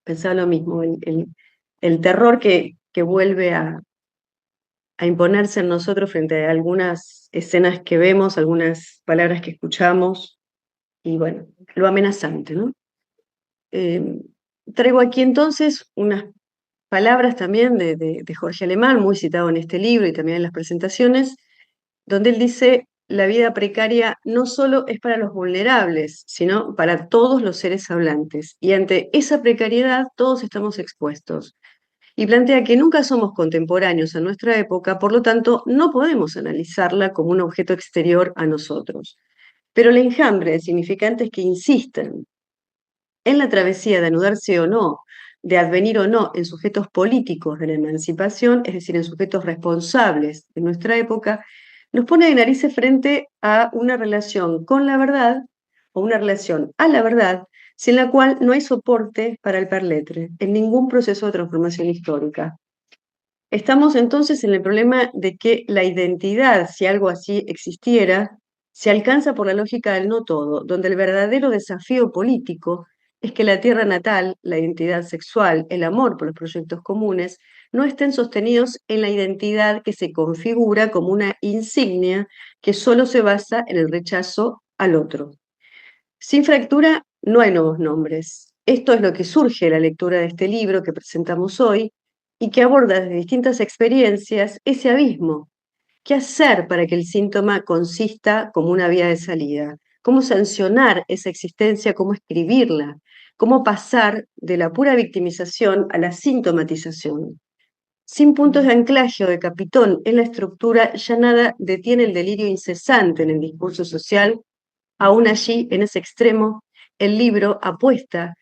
pensaba lo mismo, el terror que vuelve a imponerse en nosotros frente a algunas escenas que vemos, algunas palabras que escuchamos, y bueno, lo amenazante, ¿no? Traigo aquí entonces unas palabras también de Jorge Alemán, muy citado en este libro y también en las presentaciones, donde él dice, la vida precaria no solo es para los vulnerables, sino para todos los seres hablantes. Y ante esa precariedad todos estamos expuestos. Y plantea que nunca somos contemporáneos a nuestra época, por lo tanto no podemos analizarla como un objeto exterior a nosotros. Pero el enjambre de significantes que insisten en la travesía de anudarse o no, de advenir o no en sujetos políticos de la emancipación, es decir, en sujetos responsables de nuestra época, nos pone de narices frente a una relación con la verdad o una relación a la verdad sin la cual no hay soporte para el perletre en ningún proceso de transformación histórica. Estamos entonces en el problema de que la identidad, si algo así existiera, se alcanza por la lógica del no todo, donde el verdadero desafío político es que la tierra natal, la identidad sexual, el amor por los proyectos comunes, no estén sostenidos en la identidad que se configura como una insignia que solo se basa en el rechazo al otro. Sin fractura no hay nuevos nombres. Esto es lo que surge de la lectura de este libro que presentamos hoy y que aborda desde distintas experiencias ese abismo. ¿Qué hacer para que el síntoma consista como una vía de salida? ¿Cómo sancionar esa existencia? ¿Cómo escribirla? ¿Cómo pasar de la pura victimización a la sintomatización? Sin puntos de anclaje o de capitón en la estructura, ya nada detiene el delirio incesante en el discurso social. Aún allí, en ese extremo, el libro apuesta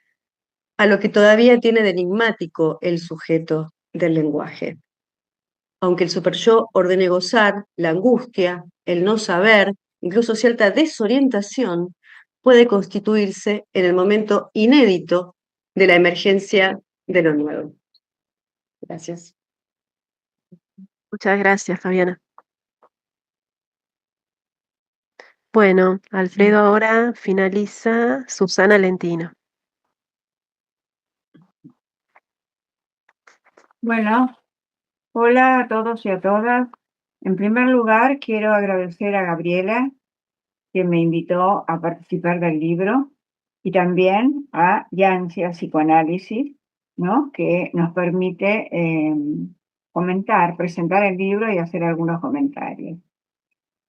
a lo que todavía tiene de enigmático el sujeto del lenguaje. Aunque el superyo ordene gozar, la angustia, el no saber, incluso cierta desorientación, puede constituirse en el momento inédito de la emergencia de lo nuevo. Gracias. Muchas gracias, Fabiana. Bueno, Alfredo ahora finaliza Susana Lentino. Bueno, Hola a todos y a todas. En primer lugar, quiero agradecer a Gabriela que me invitó a participar del libro y también a Yancia Psicoanálisis, ¿no? Que nos permite comentar, presentar el libro y hacer algunos comentarios.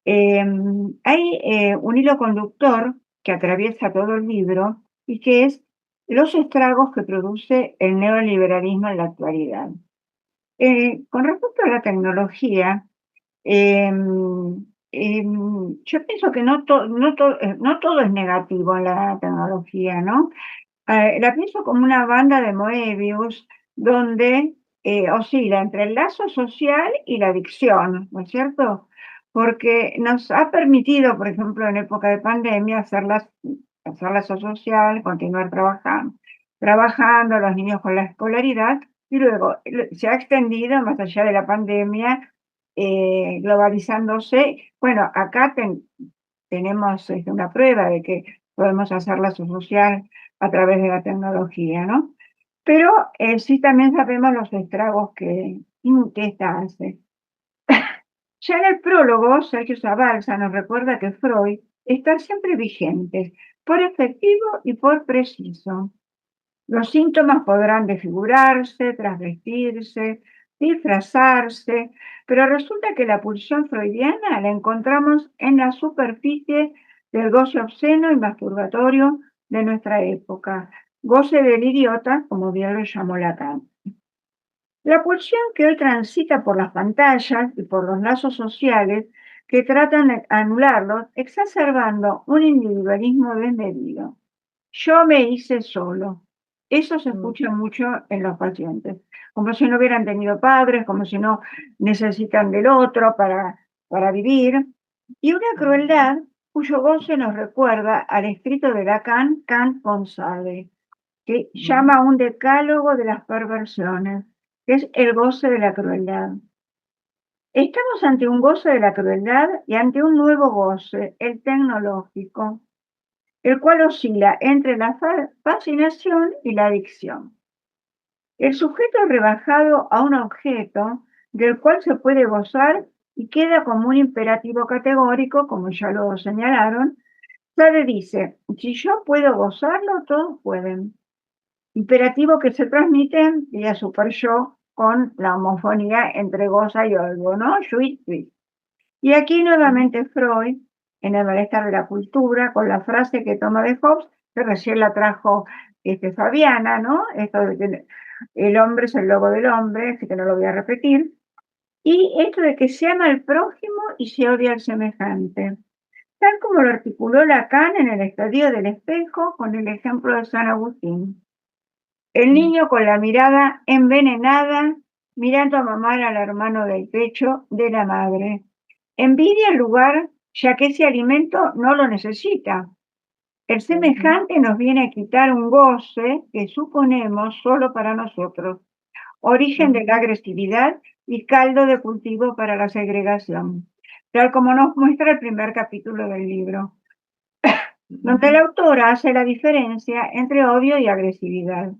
Hay un hilo conductor que atraviesa todo el libro y que es los estragos que produce el neoliberalismo en la actualidad. Con respecto a la tecnología, yo pienso que no todo es negativo en la tecnología, ¿no? La pienso como una banda de Moebius donde oscila entre el lazo social y la adicción, ¿no es cierto? Porque nos ha permitido, por ejemplo, en época de pandemia, hacer lazo social, continuar trabajando, los niños con la escolaridad, y luego se ha extendido más allá de la pandemia, globalizándose. Bueno, acá tenemos una prueba de que podemos hacer lazo social a través de la tecnología, ¿no? Pero sí también sabemos los estragos que esta hace. Ya en el prólogo, Sergio Zabalza nos recuerda que Freud está siempre vigente, por efectivo y por preciso. Los síntomas podrán desfigurarse, trasvestirse, disfrazarse, pero resulta que la pulsión freudiana la encontramos en la superficie del goce obsceno y masturbatorio de nuestra época, goce del idiota, como bien lo llamó Lacan. La pulsión que hoy transita por las pantallas y por los lazos sociales que tratan de anularlos, exacerbando un individualismo desmedido. Yo me hice solo. Eso se escucha mucho en los pacientes, como si no hubieran tenido padres, como si no necesitan del otro para vivir. Y una crueldad cuyo goce nos recuerda al escrito de Lacan, Kant González, que llama un decálogo de las perversiones, que es el goce de la crueldad. Estamos ante un goce de la crueldad y ante un nuevo goce, el tecnológico, el cual oscila entre la fascinación y la adicción. El sujeto rebajado a un objeto del cual se puede gozar y queda como un imperativo categórico, como ya lo señalaron. Sade dice, si yo puedo gozarlo, todos pueden. Imperativo que se transmite vía super yo con la homofonía entre goza y olgo, ¿no? Y aquí nuevamente Freud, en el malestar de la cultura, con la frase que toma de Hobbes, que recién la trajo Fabiana, ¿no? Esto de que el hombre es el lobo del hombre, así que no lo voy a repetir. Y esto de que se ama al prójimo y se odia al semejante. Tal como lo articuló Lacan en el Estadio del Espejo con el ejemplo de San Agustín. El niño con la mirada envenenada, mirando a mamar al hermano del pecho de la madre. Envidia el lugar, ya que ese alimento no lo necesita. El semejante nos viene a quitar un goce que suponemos solo para nosotros, origen de la agresividad y caldo de cultivo para la segregación, tal como nos muestra el primer capítulo del libro, donde la autora hace la diferencia entre odio y agresividad,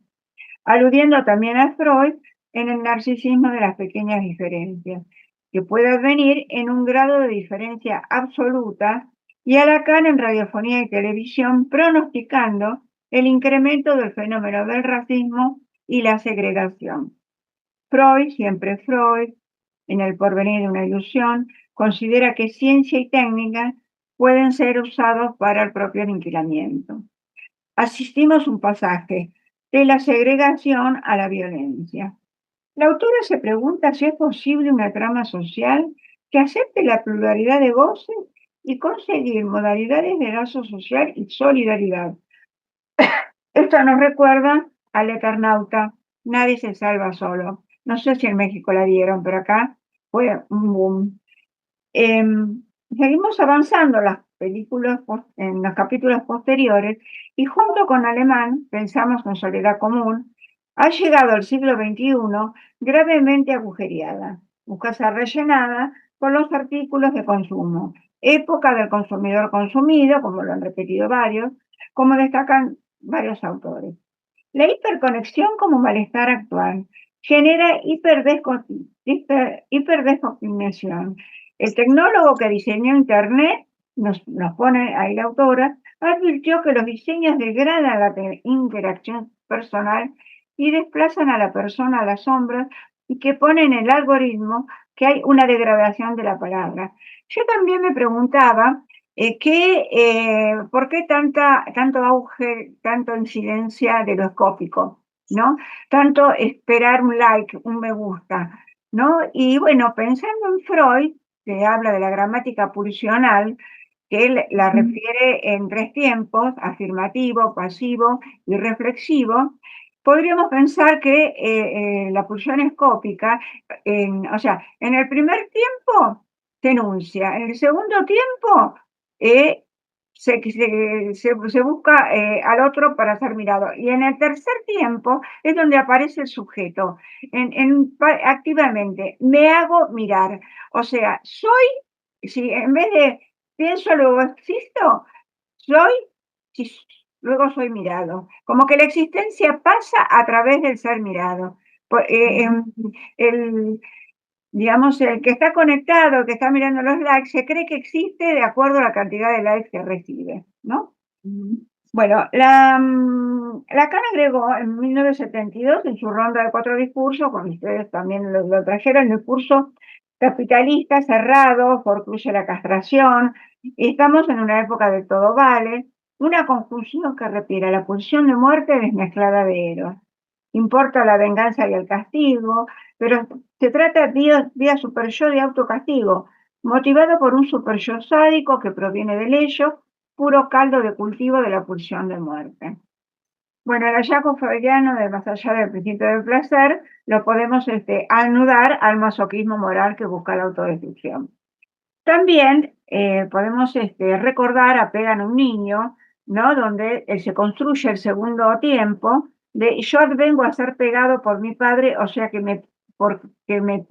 aludiendo también a Freud en el narcisismo de las pequeñas diferencias, que puede advenir en un grado de diferencia absoluta, y a Lacan en radiofonía y televisión pronosticando el incremento del fenómeno del racismo y la segregación. Freud, siempre Freud, en El porvenir de una ilusión, considera que ciencia y técnica pueden ser usados para el propio aniquilamiento. Asistimos a un pasaje de la segregación a la violencia. La autora se pregunta si es posible una trama social que acepte la pluralidad de voces y conseguir modalidades de lazo social y solidaridad. Esto nos recuerda al Eternauta, Nadie se salva solo. No sé si en México la dieron, pero acá fue un boom. Seguimos avanzando en los capítulos posteriores y junto con Alemán, pensamos en Soledad Común, ha llegado el siglo XXI gravemente agujereada, busca ser rellenada por los artículos de consumo, época del consumidor consumido, como lo han repetido varios, como destacan varios autores. La hiperconexión como malestar actual, genera hiperdescognición. El tecnólogo que diseñó Internet, nos pone ahí la autora, advirtió que los diseños degradan la interacción personal y desplazan a la persona a las sombras y que ponen en el algoritmo que hay una degradación de la palabra. Yo también me preguntaba ¿por qué tanto auge, tanta incidencia de lo escópico, ¿no? Tanto esperar un like, un me gusta, ¿no? Y bueno, pensando en Freud, que habla de la gramática pulsional, que él la refiere en 3 tiempos, afirmativo, pasivo y reflexivo, podríamos pensar que la pulsión escópica, o sea, en el primer tiempo se enuncia, en el segundo tiempo se busca al otro para ser mirado. Y en el tercer tiempo es donde aparece el sujeto, activamente, me hago mirar. O sea, si en vez de pienso, luego existo, soy, luego soy mirado. Como que la existencia pasa a través del ser mirado. Digamos, el que está conectado, el que está mirando los likes, se cree que existe de acuerdo a la cantidad de likes que recibe, ¿no? Bueno, Lacan agregó en 1972, en su ronda de 4 discursos, con ustedes también lo trajeron, el discurso capitalista cerrado, forcluye la castración, estamos en una época de todo vale, una conjunción que refiere la pulsión de muerte desmezclada de héroes. Importa la venganza y el castigo, pero se trata vía super yo de autocastigo, motivado por un super yo sádico que proviene del ello, puro caldo de cultivo de la pulsión de muerte. Bueno, el hallazgo freudiano de más allá del principio del placer lo podemos anudar al masoquismo moral que busca la autodestrucción. También podemos recordar a Pegan un niño, ¿no? Donde se construye el segundo tiempo de yo vengo a ser pegado por mi padre, o sea que porque me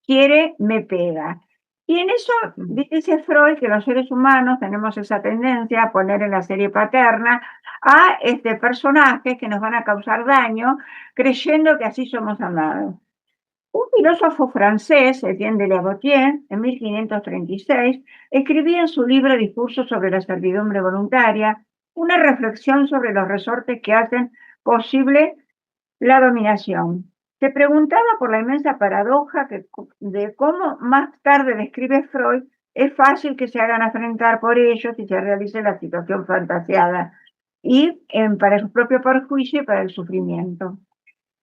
quiere, me pega. Y en eso dice Freud que los seres humanos tenemos esa tendencia a poner en la serie paterna a personajes que nos van a causar daño creyendo que así somos amados. Un filósofo francés, Etienne de Lavoisier, en 1536, escribía en su libro Discursos sobre la servidumbre voluntaria una reflexión sobre los resortes que hacen posible la dominación. Se preguntaba por la inmensa paradoja de cómo más tarde describe Freud, es fácil que se hagan afrentar por ellos y se realice la situación fantasiada y para su propio perjuicio y para el sufrimiento.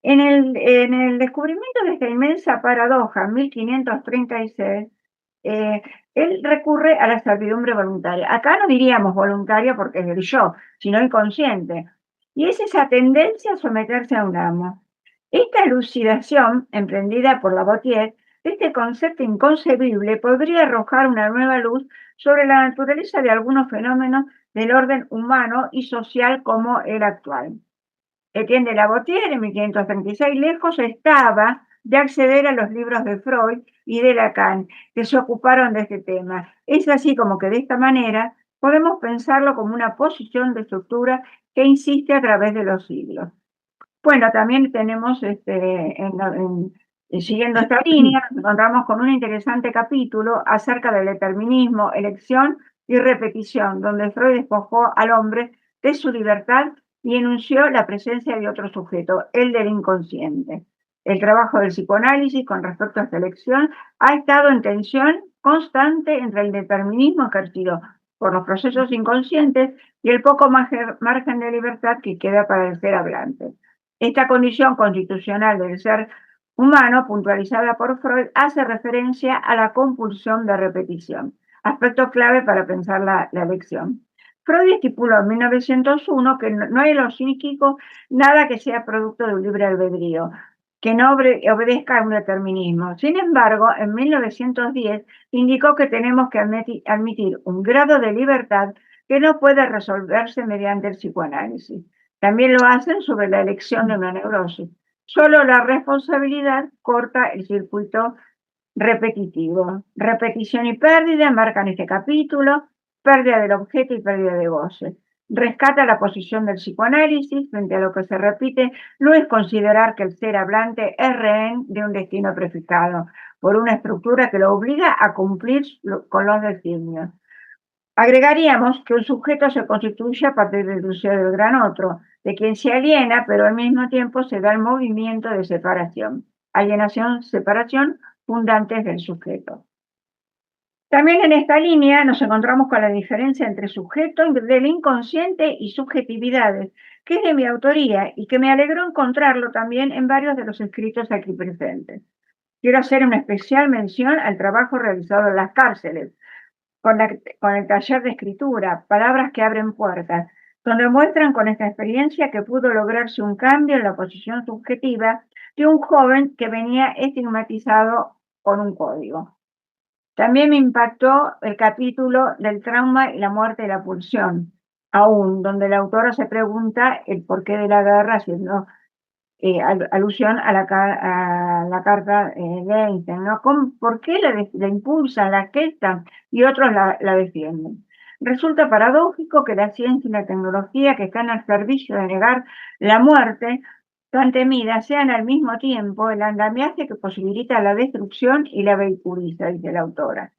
En el descubrimiento de esta inmensa paradoja, en 1536, él recurre a la servidumbre voluntaria. Acá no diríamos voluntaria porque es el yo, sino inconsciente. Y es esa tendencia a someterse a un amo. Esta elucidación, emprendida por Lavoisier, este concepto inconcebible podría arrojar una nueva luz sobre la naturaleza de algunos fenómenos del orden humano y social como el actual. Etienne de Lavoisier, en 1536, lejos estaba de acceder a los libros de Freud y de Lacan, que se ocuparon de este tema. Es así como que de esta manera podemos pensarlo como una posición de estructura que insiste a través de los siglos. Bueno, también tenemos, siguiendo esta línea, nos encontramos con un interesante capítulo acerca del determinismo, elección y repetición, donde Freud despojó al hombre de su libertad y enunció la presencia de otro sujeto, el del inconsciente. El trabajo del psicoanálisis con respecto a esta elección ha estado en tensión constante entre el determinismo ejercido por los procesos inconscientes y el poco margen de libertad que queda para el ser hablante. Esta condición constitucional del ser humano, puntualizada por Freud, hace referencia a la compulsión de repetición, aspecto clave para pensar la elección. Freud estipuló en 1901 que no hay en lo psíquico nada que sea producto de un libre albedrío, que no obedezca a un determinismo. Sin embargo, en 1910 indicó que tenemos que admitir un grado de libertad que no puede resolverse mediante el psicoanálisis. También lo hacen sobre la elección de una neurosis. Solo la responsabilidad corta el circuito repetitivo. Repetición y pérdida marcan este capítulo, pérdida del objeto y pérdida de goce. Rescata la posición del psicoanálisis frente a lo que se repite, no es considerar que el ser hablante es rehén de un destino prefijado por una estructura que lo obliga a cumplir con los designios. Agregaríamos que un sujeto se constituye a partir del deseo del gran otro, de quien se aliena, pero al mismo tiempo se da el movimiento de separación, alienación, separación, fundantes del sujeto. También en esta línea nos encontramos con la diferencia entre sujeto del inconsciente y subjetividades, que es de mi autoría y que me alegró encontrarlo también en varios de los escritos aquí presentes. Quiero hacer una especial mención al trabajo realizado en las cárceles, con el taller de escritura, Palabras que abren puertas, donde muestran con esta experiencia que pudo lograrse un cambio en la posición subjetiva de un joven que venía estigmatizado con un código. También me impactó el capítulo del trauma y la muerte de la pulsión, aún donde la autora se pregunta el porqué de la guerra, haciendo alusión a la carta de Einstein, ¿no? ¿Por qué la impulsan, la gestan y otros la defienden? Resulta paradójico que la ciencia y la tecnología que están al servicio de negar la muerte tan temida sean al mismo tiempo el andamiaje que posibilita la destrucción y la vehiculiza, dice la autora.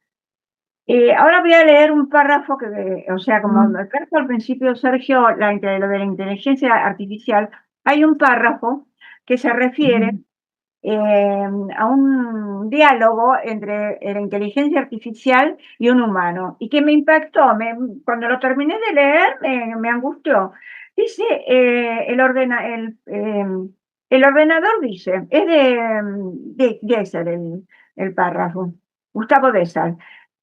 Ahora voy a leer un párrafo que, o sea, como el párrafo al principio, Sergio, lo de la inteligencia artificial, hay un párrafo que se refiere a un diálogo entre la inteligencia artificial y un humano, y que me impactó, cuando lo terminé de leer me angustió. Dice, el ordenador dice, es de Gesser el párrafo, Gustavo Dessal.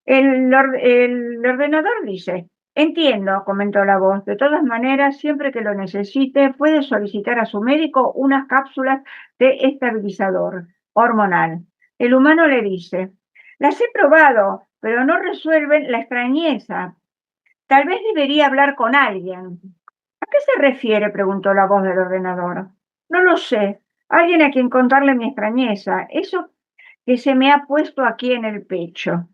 El ordenador dice, entiendo, comentó la voz, de todas maneras, siempre que lo necesite, puede solicitar a su médico unas cápsulas de estabilizador hormonal. El humano le dice, las he probado, pero no resuelven la extrañeza. Tal vez debería hablar con alguien. ¿A qué se refiere?, preguntó la voz del ordenador. No lo sé. Alguien a quien contarle mi extrañeza. Eso que se me ha puesto aquí en el pecho.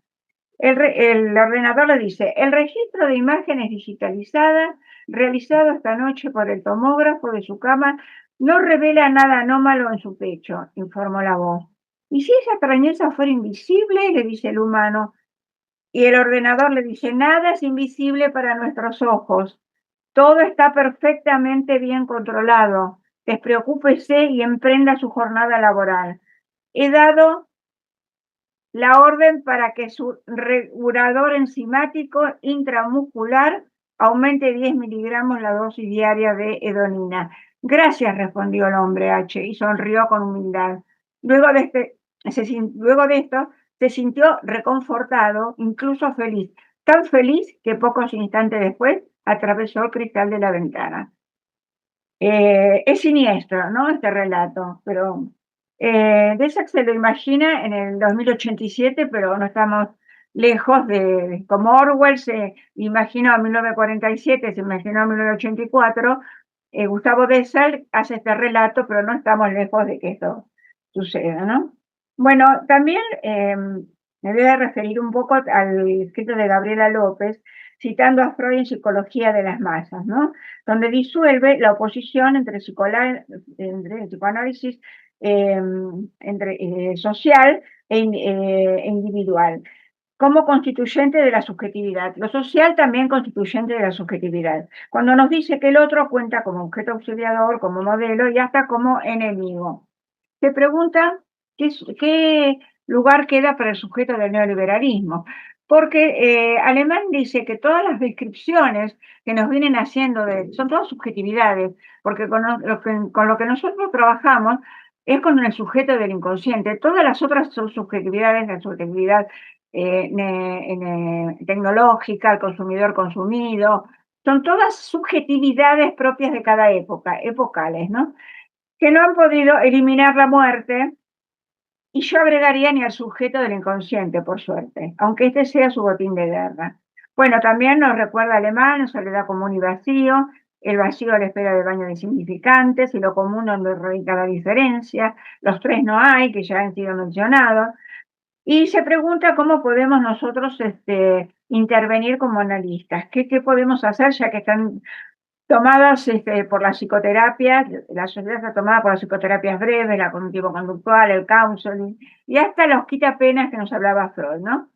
El ordenador le dice, el registro de imágenes digitalizadas realizado esta noche por el tomógrafo de su cama no revela nada anómalo en su pecho, informó la voz. ¿Y si esa extrañeza fuera invisible?, le dice el humano. Y el ordenador le dice, nada es invisible para nuestros ojos. Todo está perfectamente bien controlado. Despreocúpese y emprenda su jornada laboral. He dado la orden para que su regulador enzimático intramuscular aumente 10 miligramos la dosis diaria de hedonina. Gracias, respondió el hombre H y sonrió con humildad. Luego de esto se sintió reconfortado, incluso feliz, tan feliz que pocos instantes después atravesó el cristal de la ventana. Es siniestro, ¿no?, este relato, pero Dessac se lo imagina en el 2087, pero no estamos lejos de, como Orwell se imaginó en 1947, se imaginó en 1984, Gustavo Dessac hace este relato, pero no estamos lejos de que esto suceda, ¿no? Bueno, también me voy a referir un poco al escrito de Gabriela López, citando a Freud en Psicología de las Masas, ¿no?, donde disuelve la oposición entre el psicoanálisis social e individual, como constituyente de la subjetividad. Lo social también constituyente de la subjetividad. Cuando nos dice que el otro cuenta como objeto auxiliador, como modelo y hasta como enemigo. Se pregunta qué lugar queda para el sujeto del neoliberalismo, porque Alemán dice que todas las descripciones que nos vienen haciendo son todas subjetividades, porque con lo que nosotros trabajamos es con el sujeto del inconsciente. Todas las otras son subjetividades, la subjetividad tecnológica, el consumidor consumido, son todas subjetividades propias de cada época, epocales, ¿no?, que no han podido eliminar la muerte, y yo agregaría ni al sujeto del inconsciente, por suerte, aunque este sea su botín de guerra. Bueno, también nos recuerda Alemán, soledad común y vacío, el vacío a la espera del baño de insignificantes, y lo común donde radica la diferencia, los tres no hay, que ya han sido mencionados. Y se pregunta cómo podemos nosotros intervenir como analistas, qué podemos hacer ya que están tomadas por las psicoterapias, la sociedad está tomada por las psicoterapias breves, la cognitivo-conductual, el counseling, y hasta los quitapenas que nos hablaba Freud, ¿no?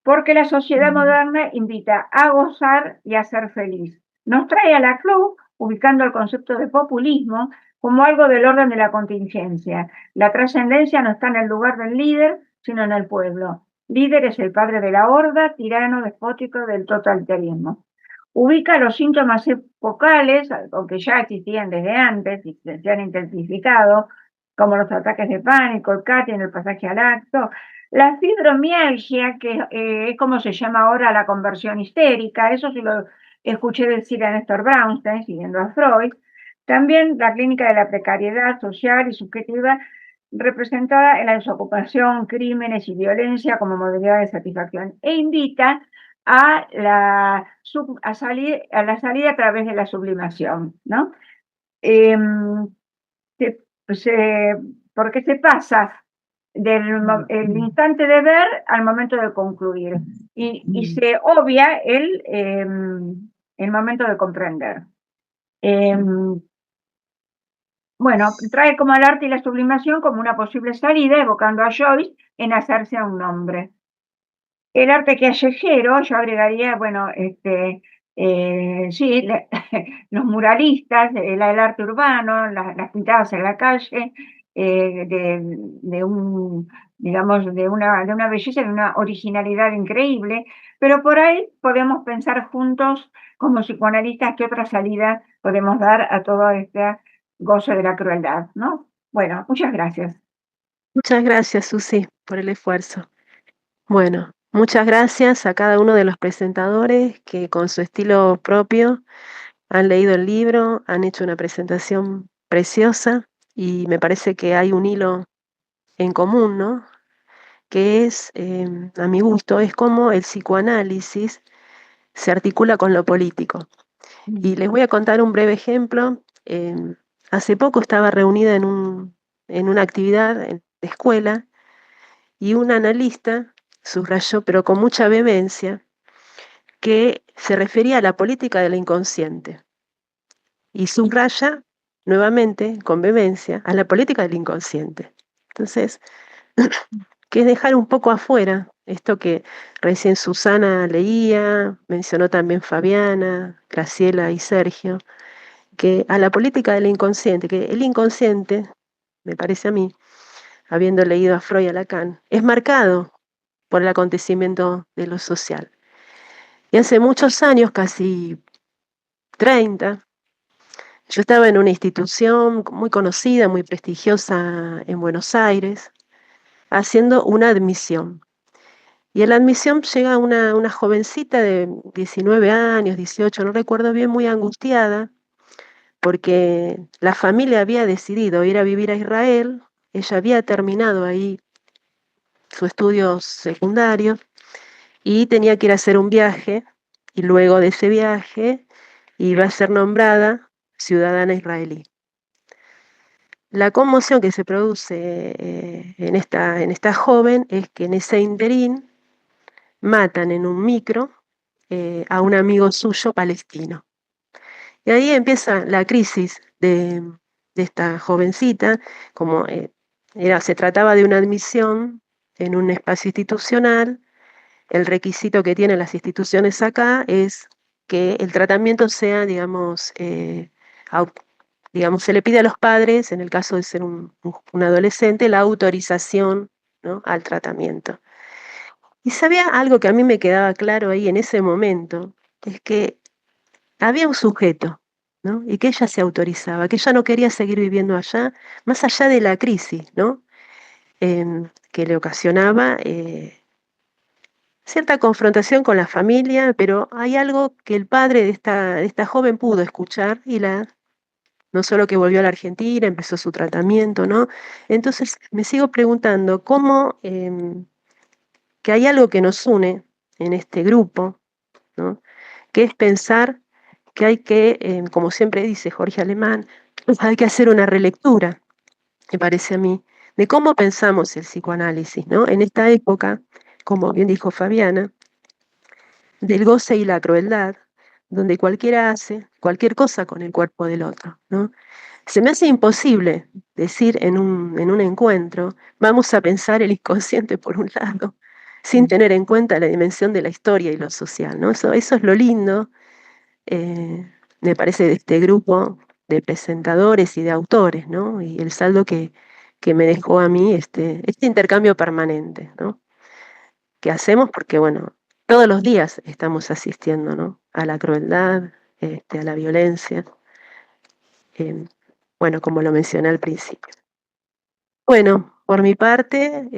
Porque la sociedad moderna invita a gozar y a ser feliz. Nos trae a la cruz, ubicando el concepto de populismo como algo del orden de la contingencia. La trascendencia no está en el lugar del líder, sino en el pueblo. Líder es el padre de la horda, tirano despótico del totalitarismo. Ubica los síntomas epocales, aunque ya existían desde antes y se han intensificado, como los ataques de pánico, el CAT en el pasaje al acto, la fibromialgia, que es como se llama ahora la conversión histérica, eso sí lo escuché decir a Néstor Brownstein, siguiendo a Freud. También la clínica de la precariedad social y subjetiva, representada en la desocupación, crímenes y violencia como modalidad de satisfacción, e invita a la salida a través de la sublimación, ¿no? Porque se pasa del instante de ver al momento de concluir y se obvia el momento de comprender. Bueno, trae como al arte y la sublimación como una posible salida, evocando a Joyce en hacerse a un nombre. El arte callejero, yo agregaría, bueno, sí, los muralistas, el arte urbano, las pintadas en la calle, digamos, de una belleza, de una originalidad increíble, pero por ahí podemos pensar juntos, como psicoanalistas, qué otra salida podemos dar a todo este goce de la crueldad, ¿no? Bueno, muchas gracias. Muchas gracias, Susi, por el esfuerzo. Bueno, muchas gracias a cada uno de los presentadores que con su estilo propio han leído el libro, han hecho una presentación preciosa y me parece que hay un hilo en común, ¿no? Que es, a mi gusto, es cómo el psicoanálisis se articula con lo político. Y les voy a contar un breve ejemplo. Hace poco estaba reunida en una actividad de escuela y un analista subrayó, pero con mucha vehemencia, que se refería a la política de la inconsciente. Y subraya nuevamente, con vehemencia, a la política del inconsciente. Entonces, que es dejar un poco afuera esto que recién Susana leía, mencionó también Fabiana, Graciela y Sergio, que a la política del inconsciente, que el inconsciente, me parece a mí, habiendo leído a Freud y a Lacan, es marcado por el acontecimiento de lo social. Y hace muchos años, casi 30, yo estaba en una institución muy conocida, muy prestigiosa en Buenos Aires, haciendo una admisión. Y en la admisión llega una jovencita de 19 años, 18, no recuerdo bien, muy angustiada, porque la familia había decidido ir a vivir a Israel, ella había terminado ahí sus estudios secundarios y tenía que ir a hacer un viaje, y luego de ese viaje iba a ser nombrada ciudadana israelí. La conmoción que se produce en esta joven es que en ese interín matan en un micro a un amigo suyo palestino. Y ahí empieza la crisis de esta jovencita, como se trataba de una admisión en un espacio institucional. El requisito que tienen las instituciones acá es que el tratamiento sea, digamos, se le pide a los padres, en el caso de ser un adolescente, la autorización, ¿no?, al tratamiento. Y sabía algo que a mí me quedaba claro ahí en ese momento, es que había un sujeto, ¿no?, y que ella se autorizaba, que ella no quería seguir viviendo allá, más allá de la crisis, ¿no?, que le ocasionaba cierta confrontación con la familia, pero hay algo que el padre de esta joven pudo escuchar y no solo que volvió a la Argentina, empezó su tratamiento, ¿no? Entonces me sigo preguntando cómo que hay algo que nos une en este grupo, ¿no?, que es pensar que hay que, como siempre dice Jorge Alemán, hay que hacer una relectura, me parece a mí, de cómo pensamos el psicoanálisis, ¿no? En esta época, como bien dijo Fabiana, del goce y la crueldad, donde cualquiera hace cualquier cosa con el cuerpo del otro, ¿no? Se me hace imposible decir en un encuentro, vamos a pensar el inconsciente por un lado, sin tener en cuenta la dimensión de la historia y lo social, ¿no? Eso es lo lindo, me parece, de este grupo de presentadores y de autores, ¿no? Y el saldo que me dejó a mí este intercambio permanente, ¿no? Que hacemos porque, bueno, todos los días estamos asistiendo, ¿no? A la crueldad, a la violencia, eh, bueno, como lo mencioné al principio. Bueno, por mi parte,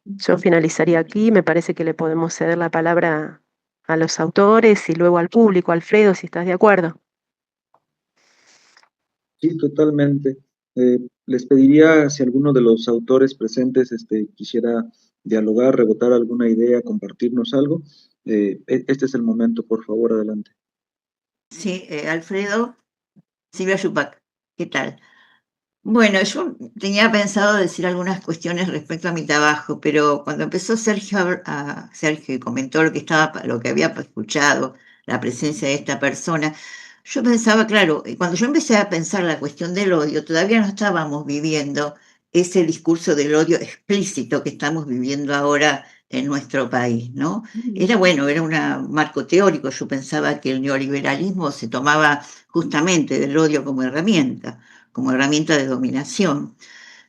yo finalizaría aquí. Me parece que le podemos ceder la palabra a los autores y luego al público. Alfredo, si estás de acuerdo. Sí, totalmente. Les pediría si alguno de los autores presentes quisiera dialogar, rebotar alguna idea, compartirnos algo. Este es el momento, por favor, adelante. Sí, Alfredo, Silvia Yupac, ¿qué tal? Bueno, yo tenía pensado decir algunas cuestiones respecto a mi trabajo, pero cuando empezó Sergio, Sergio y comentó lo que había escuchado, la presencia de esta persona, yo pensaba, claro, cuando yo empecé a pensar la cuestión del odio, todavía no estábamos viviendo ese discurso del odio explícito que estamos viviendo ahora en nuestro país, ¿no? Era bueno, era un marco teórico. Yo pensaba que el neoliberalismo se tomaba justamente del odio como herramienta de dominación.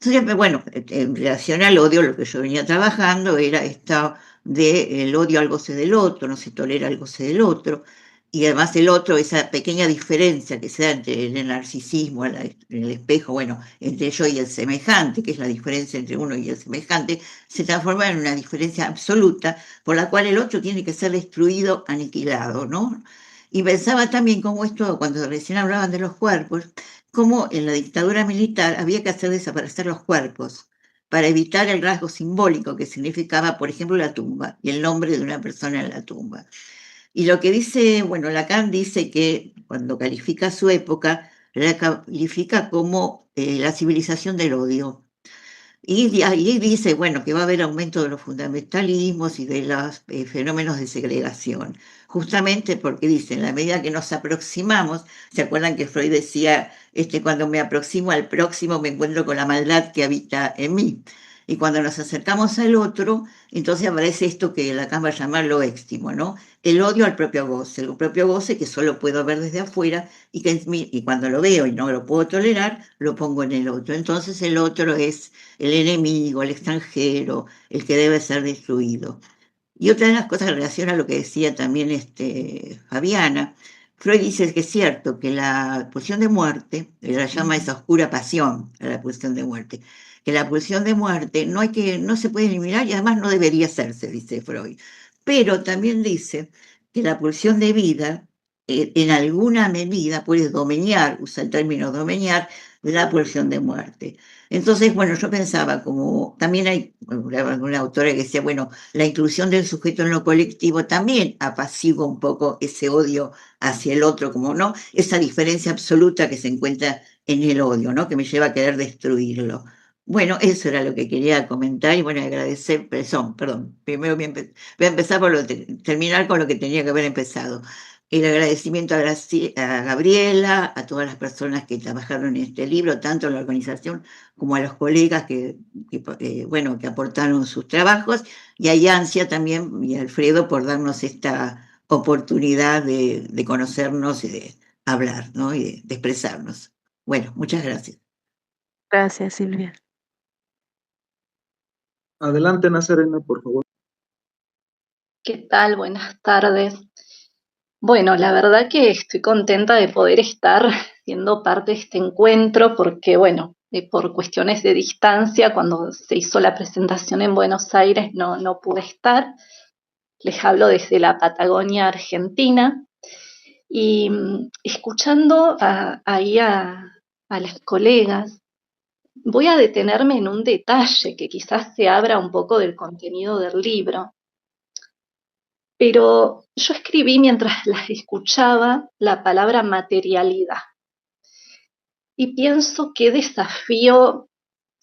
Entonces, bueno, en relación al odio, lo que yo venía trabajando era esto de el odio al goce del otro, no se tolera el goce del otro, y además el otro, esa pequeña diferencia que se da entre el narcisismo, el espejo, bueno, entre yo y el semejante, que es la diferencia entre uno y el semejante, se transforma en una diferencia absoluta por la cual el otro tiene que ser destruido, aniquilado, ¿no? Y pensaba también cómo esto, cuando recién hablaban de los cuerpos, cómo en la dictadura militar había que hacer desaparecer los cuerpos para evitar el rasgo simbólico que significaba, por ejemplo, la tumba y el nombre de una persona en la tumba. Y lo que dice, bueno, Lacan dice que cuando califica su época, la califica como la civilización del odio. Y ahí dice, bueno, que va a haber aumento de los fundamentalismos y de los fenómenos de segregación, justamente porque dice, en la medida que nos aproximamos, ¿se acuerdan que Freud decía, cuando me aproximo al próximo me encuentro con la maldad que habita en mí? Y cuando nos acercamos al otro, entonces aparece esto que Lacan va a llamar lo éxtimo, ¿no? El odio al propio goce que solo puedo ver desde afuera y cuando lo veo y no lo puedo tolerar, lo pongo en el otro. Entonces el otro es el enemigo, el extranjero, el que debe ser destruido. Y otra de las cosas en relación a lo que decía también Fabiana, Freud dice que es cierto que la pulsión de muerte, la llama esa oscura pasión a la pulsión de muerte, que la pulsión de muerte no se puede eliminar y además no debería hacerse, dice Freud. Pero también dice que la pulsión de vida, en alguna medida, puede domeñar, usa el término domeñar, la pulsión de muerte. Entonces, bueno, yo pensaba, como también hay una autora que decía, bueno, la inclusión del sujeto en lo colectivo también apacigua un poco ese odio hacia el otro, como no, esa diferencia absoluta que se encuentra en el odio, ¿no? Que me lleva a querer destruirlo. Bueno, eso era lo que quería comentar y bueno, agradecer, perdón, primero voy a empezar terminar con lo que tenía que haber empezado. El agradecimiento a Gabriela, a todas las personas que trabajaron en este libro, tanto en la organización como a los colegas que aportaron sus trabajos, y a Yancia también y a Alfredo por darnos esta oportunidad de conocernos y de hablar, ¿no? Y de expresarnos. Bueno, muchas gracias. Gracias, Silvia. Adelante, Nazarena, por favor. ¿Qué tal? Buenas tardes. Bueno, la verdad que estoy contenta de poder estar siendo parte de este encuentro porque, bueno, por cuestiones de distancia, cuando se hizo la presentación en Buenos Aires no pude estar. Les hablo desde la Patagonia Argentina y escuchando ahí a las colegas, voy a detenerme en un detalle que quizás se abra un poco del contenido del libro. Pero yo escribí mientras las escuchaba la palabra materialidad. Y pienso qué desafío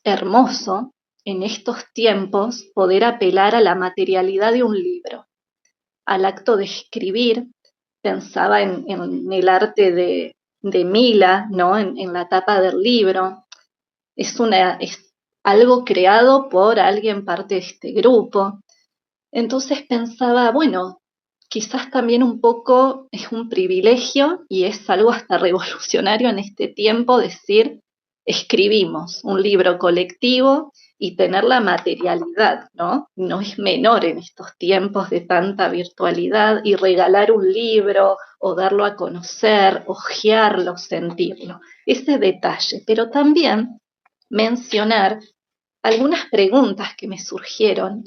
hermoso en estos tiempos poder apelar a la materialidad de un libro, al acto de escribir. Pensaba en el arte de Mila, ¿no? En la tapa del libro. Es algo creado por alguien parte de este grupo. Entonces pensaba, bueno, quizás también un poco es un privilegio y es algo hasta revolucionario en este tiempo decir, escribimos un libro colectivo y tener la materialidad, ¿no? No es menor en estos tiempos de tanta virtualidad, y regalar un libro o darlo a conocer, hojearlo, sentirlo. Ese detalle, pero también mencionar algunas preguntas que me surgieron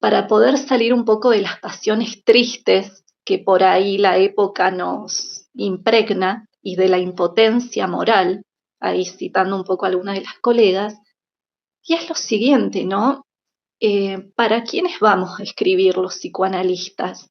para poder salir un poco de las pasiones tristes que por ahí la época nos impregna y de la impotencia moral, ahí citando un poco a algunas de las colegas, y es lo siguiente, ¿no? ¿Para quiénes vamos a escribir los psicoanalistas?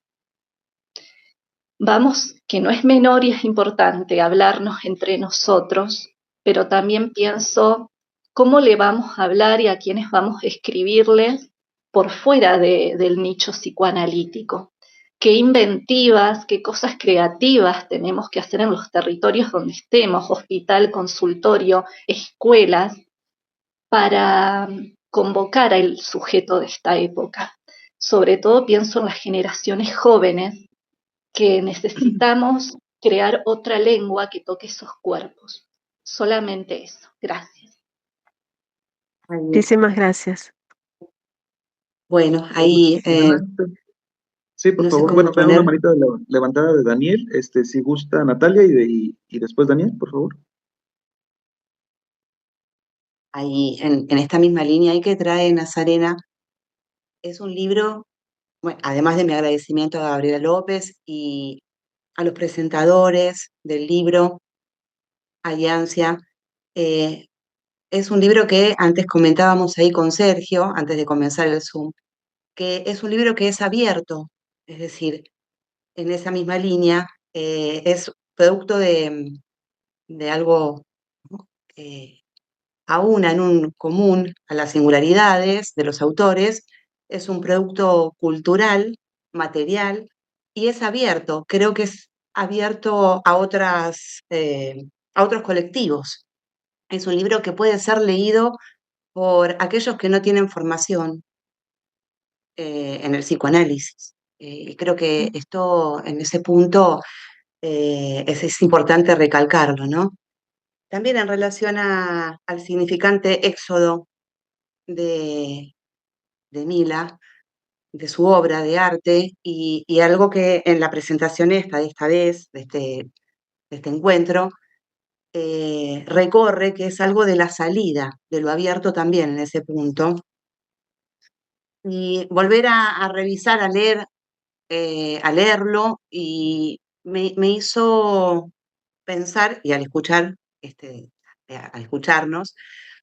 Vamos, que no es menor y es importante hablarnos entre nosotros, pero también pienso cómo le vamos a hablar y a quiénes vamos a escribirles por fuera del nicho psicoanalítico. Qué inventivas, qué cosas creativas tenemos que hacer en los territorios donde estemos, hospital, consultorio, escuelas, para convocar al sujeto de esta época. Sobre todo pienso en las generaciones jóvenes, que necesitamos crear otra lengua que toque esos cuerpos. Solamente eso. Gracias. Muchísimas gracias. Bueno, ahí Sí, por no sé favor. cómo Bueno, veo una poner. manita levantada de Daniel. Si gusta Natalia y después Daniel, por favor. Ahí en esta misma línea ahí que trae Nazarena, es un libro, bueno, además de mi agradecimiento a Gabriela López y a los presentadores del libro, Alianza, es un libro que antes comentábamos ahí con Sergio, antes de comenzar el Zoom, que es un libro que es abierto, es decir, en esa misma línea, es producto de algo, ¿no? Aúna en un común a las singularidades de los autores, es un producto cultural, material, y es abierto, creo que es abierto a otros colectivos. Es un libro que puede ser leído por aquellos que no tienen formación en el psicoanálisis. Y creo que esto, en ese punto, es importante recalcarlo, ¿no? También en relación al significante éxodo de Mila, de su obra de arte, y algo que en la presentación de esta vez, de este encuentro, recorre, que es algo de la salida, de lo abierto también en ese punto, y volver a revisar, a leerlo, y me hizo pensar, y al escucharnos,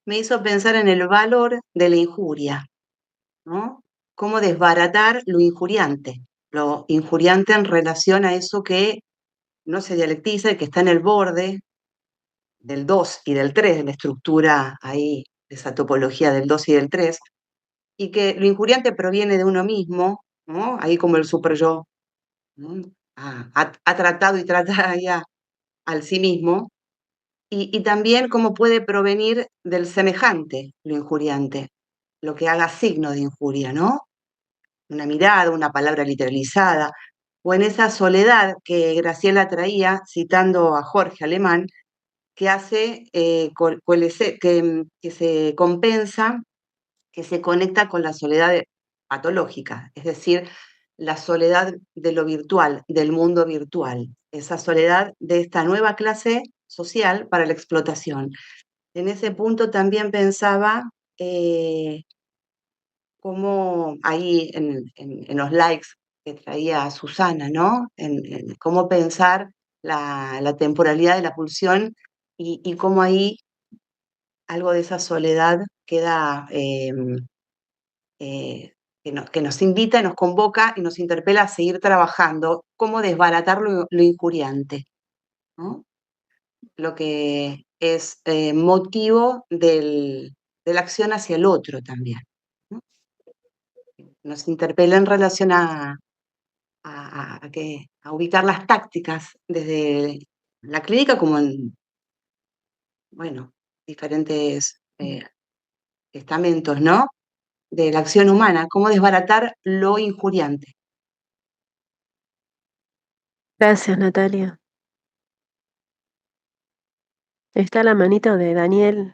me hizo pensar en el valor de la injuria, ¿no? Cómo desbaratar lo injuriante en relación a eso que no se dialectiza y que está en el borde del 2 y del 3, de la estructura ahí, de esa topología del 2 y del 3, y que lo injuriante proviene de uno mismo, ¿no? Ahí como el super yo, ¿no? Ha tratado y trata ya al sí mismo, y también cómo puede provenir del semejante lo injuriante, lo que haga signo de injuria, ¿no? Una mirada, una palabra literalizada, o en esa soledad que Graciela traía, citando a Jorge Alemán, que hace que se compensa, que se conecta con la soledad patológica, es decir, la soledad de lo virtual, del mundo virtual, esa soledad de esta nueva clase social para la explotación. En ese punto también pensaba cómo ahí en los likes que traía Susana, ¿no? En cómo pensar la temporalidad de la pulsión, y cómo ahí algo de esa soledad queda, que nos invita y nos convoca y nos interpela a seguir trabajando, cómo desbaratar lo injuriante, ¿no? Lo que es motivo del de la acción hacia el otro también, ¿no? Nos interpela en relación a ubicar las tácticas desde la clínica como en, bueno, diferentes estamentos, ¿no? De la acción humana, cómo desbaratar lo injuriante. Gracias, Natalia. Está la manito de Daniel.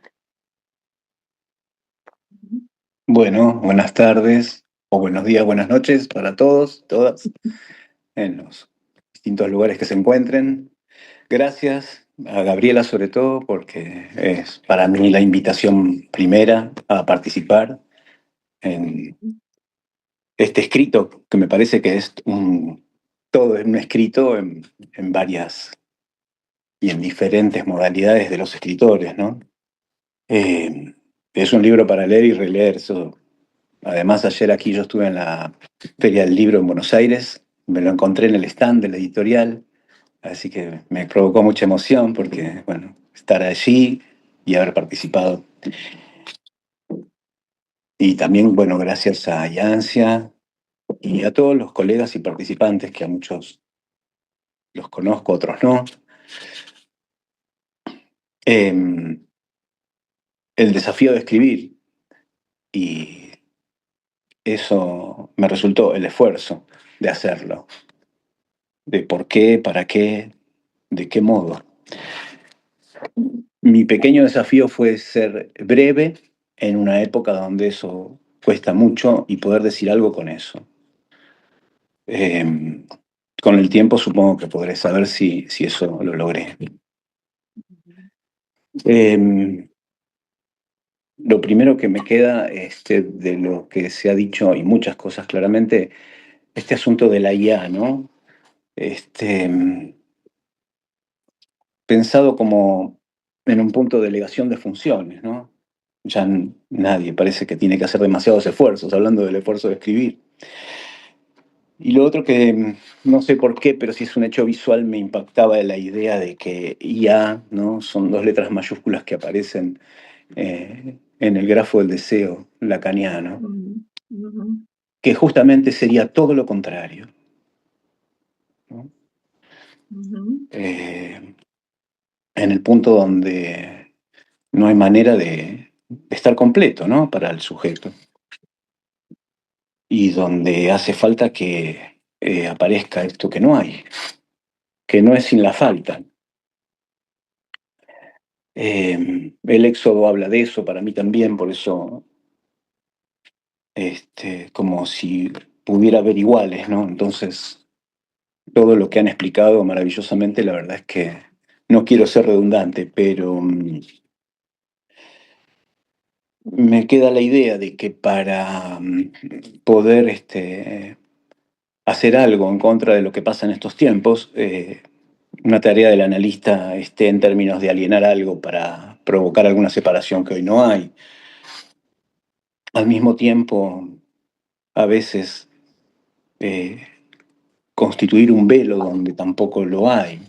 Bueno, buenas tardes, o buenos días, buenas noches para todos, todas, en los distintos lugares que se encuentren. Gracias a Gabriela sobre todo, porque es para mí la invitación primera a participar en este escrito, que me parece que es todo es un escrito en varias y en diferentes modalidades de los escritores, ¿no? Es un libro para leer y releer. Además, ayer aquí yo estuve en la Feria del Libro en Buenos Aires, me lo encontré en el stand de la editorial, así que me provocó mucha emoción porque, bueno, estar allí y haber participado. Y también, bueno, gracias a Yancia y a todos los colegas y participantes, que a muchos los conozco, otros no. El desafío de escribir, y eso me resultó el esfuerzo de hacerlo, de por qué, para qué, de qué modo. Mi pequeño desafío fue ser breve en una época donde eso cuesta mucho y poder decir algo con eso. Con el tiempo supongo que podré saber si eso lo logré. Lo primero que me queda de lo que se ha dicho, y muchas cosas claramente, este asunto de la IA, ¿no? Pensado como en un punto de delegación de funciones, ¿no? Ya nadie parece que tiene que hacer demasiados esfuerzos, hablando del esfuerzo de escribir. Y lo otro que no sé por qué, pero si es un hecho visual, me impactaba la idea de que IA, ¿no? Son dos letras mayúsculas que aparecen en el grafo del deseo lacaniano, que justamente sería todo lo contrario, ¿no? En el punto donde no hay manera de estar completo, ¿no? Para el sujeto. Y donde hace falta que aparezca esto que no hay, que no es sin la falta. El Éxodo habla de eso para mí también, por eso, como si pudiera haber iguales, ¿no? Entonces, todo lo que han explicado maravillosamente, la verdad es que no quiero ser redundante, pero me queda la idea de que para poder hacer algo en contra de lo que pasa en estos tiempos, una tarea del analista esté en términos de alienar algo para provocar alguna separación que hoy no hay. Al mismo tiempo, a veces constituir un velo donde tampoco lo hay,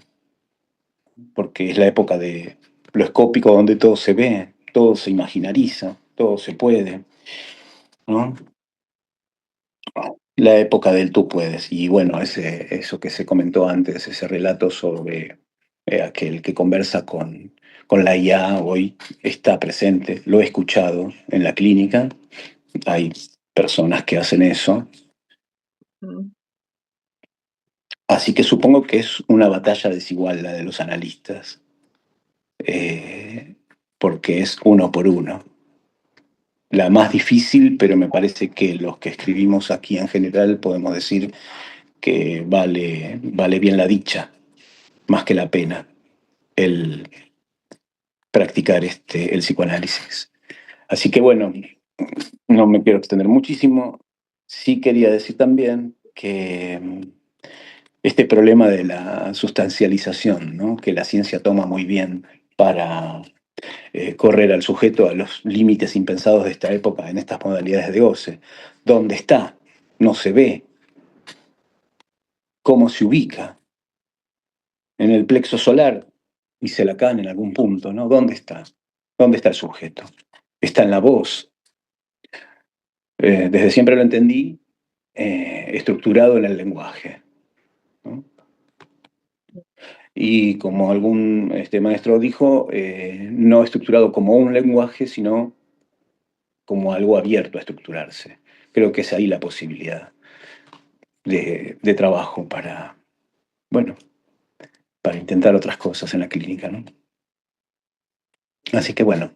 porque es la época de lo escópico, donde todo se ve, todo se imaginariza, todo se puede, ¿no? La época del tú puedes. Y bueno, eso que se comentó antes, ese relato sobre aquel que conversa con la IA hoy está presente, lo he escuchado en la clínica, hay personas que hacen eso. Así que supongo que es una batalla desigual la de los analistas, porque es uno por uno. La más difícil, pero me parece que los que escribimos aquí en general podemos decir que vale bien la dicha, más que la pena, el practicar el psicoanálisis. Así que bueno, no me quiero extender muchísimo. Sí quería decir también que este problema de la sustancialización, ¿no? Que la ciencia toma muy bien para correr al sujeto a los límites impensados de esta época en estas modalidades de goce. ¿Dónde está? No se ve. ¿Cómo se ubica? En el plexo solar, dice Lacan en algún punto, ¿no? ¿Dónde está? ¿Dónde está el sujeto? está en la voz. Desde siempre lo entendí estructurado en el lenguaje, ¿no? Y como algún maestro dijo, no estructurado como un lenguaje, sino como algo abierto a estructurarse. Creo que es ahí la posibilidad de trabajo para, bueno, para intentar otras cosas en la clínica, ¿no? Así que bueno,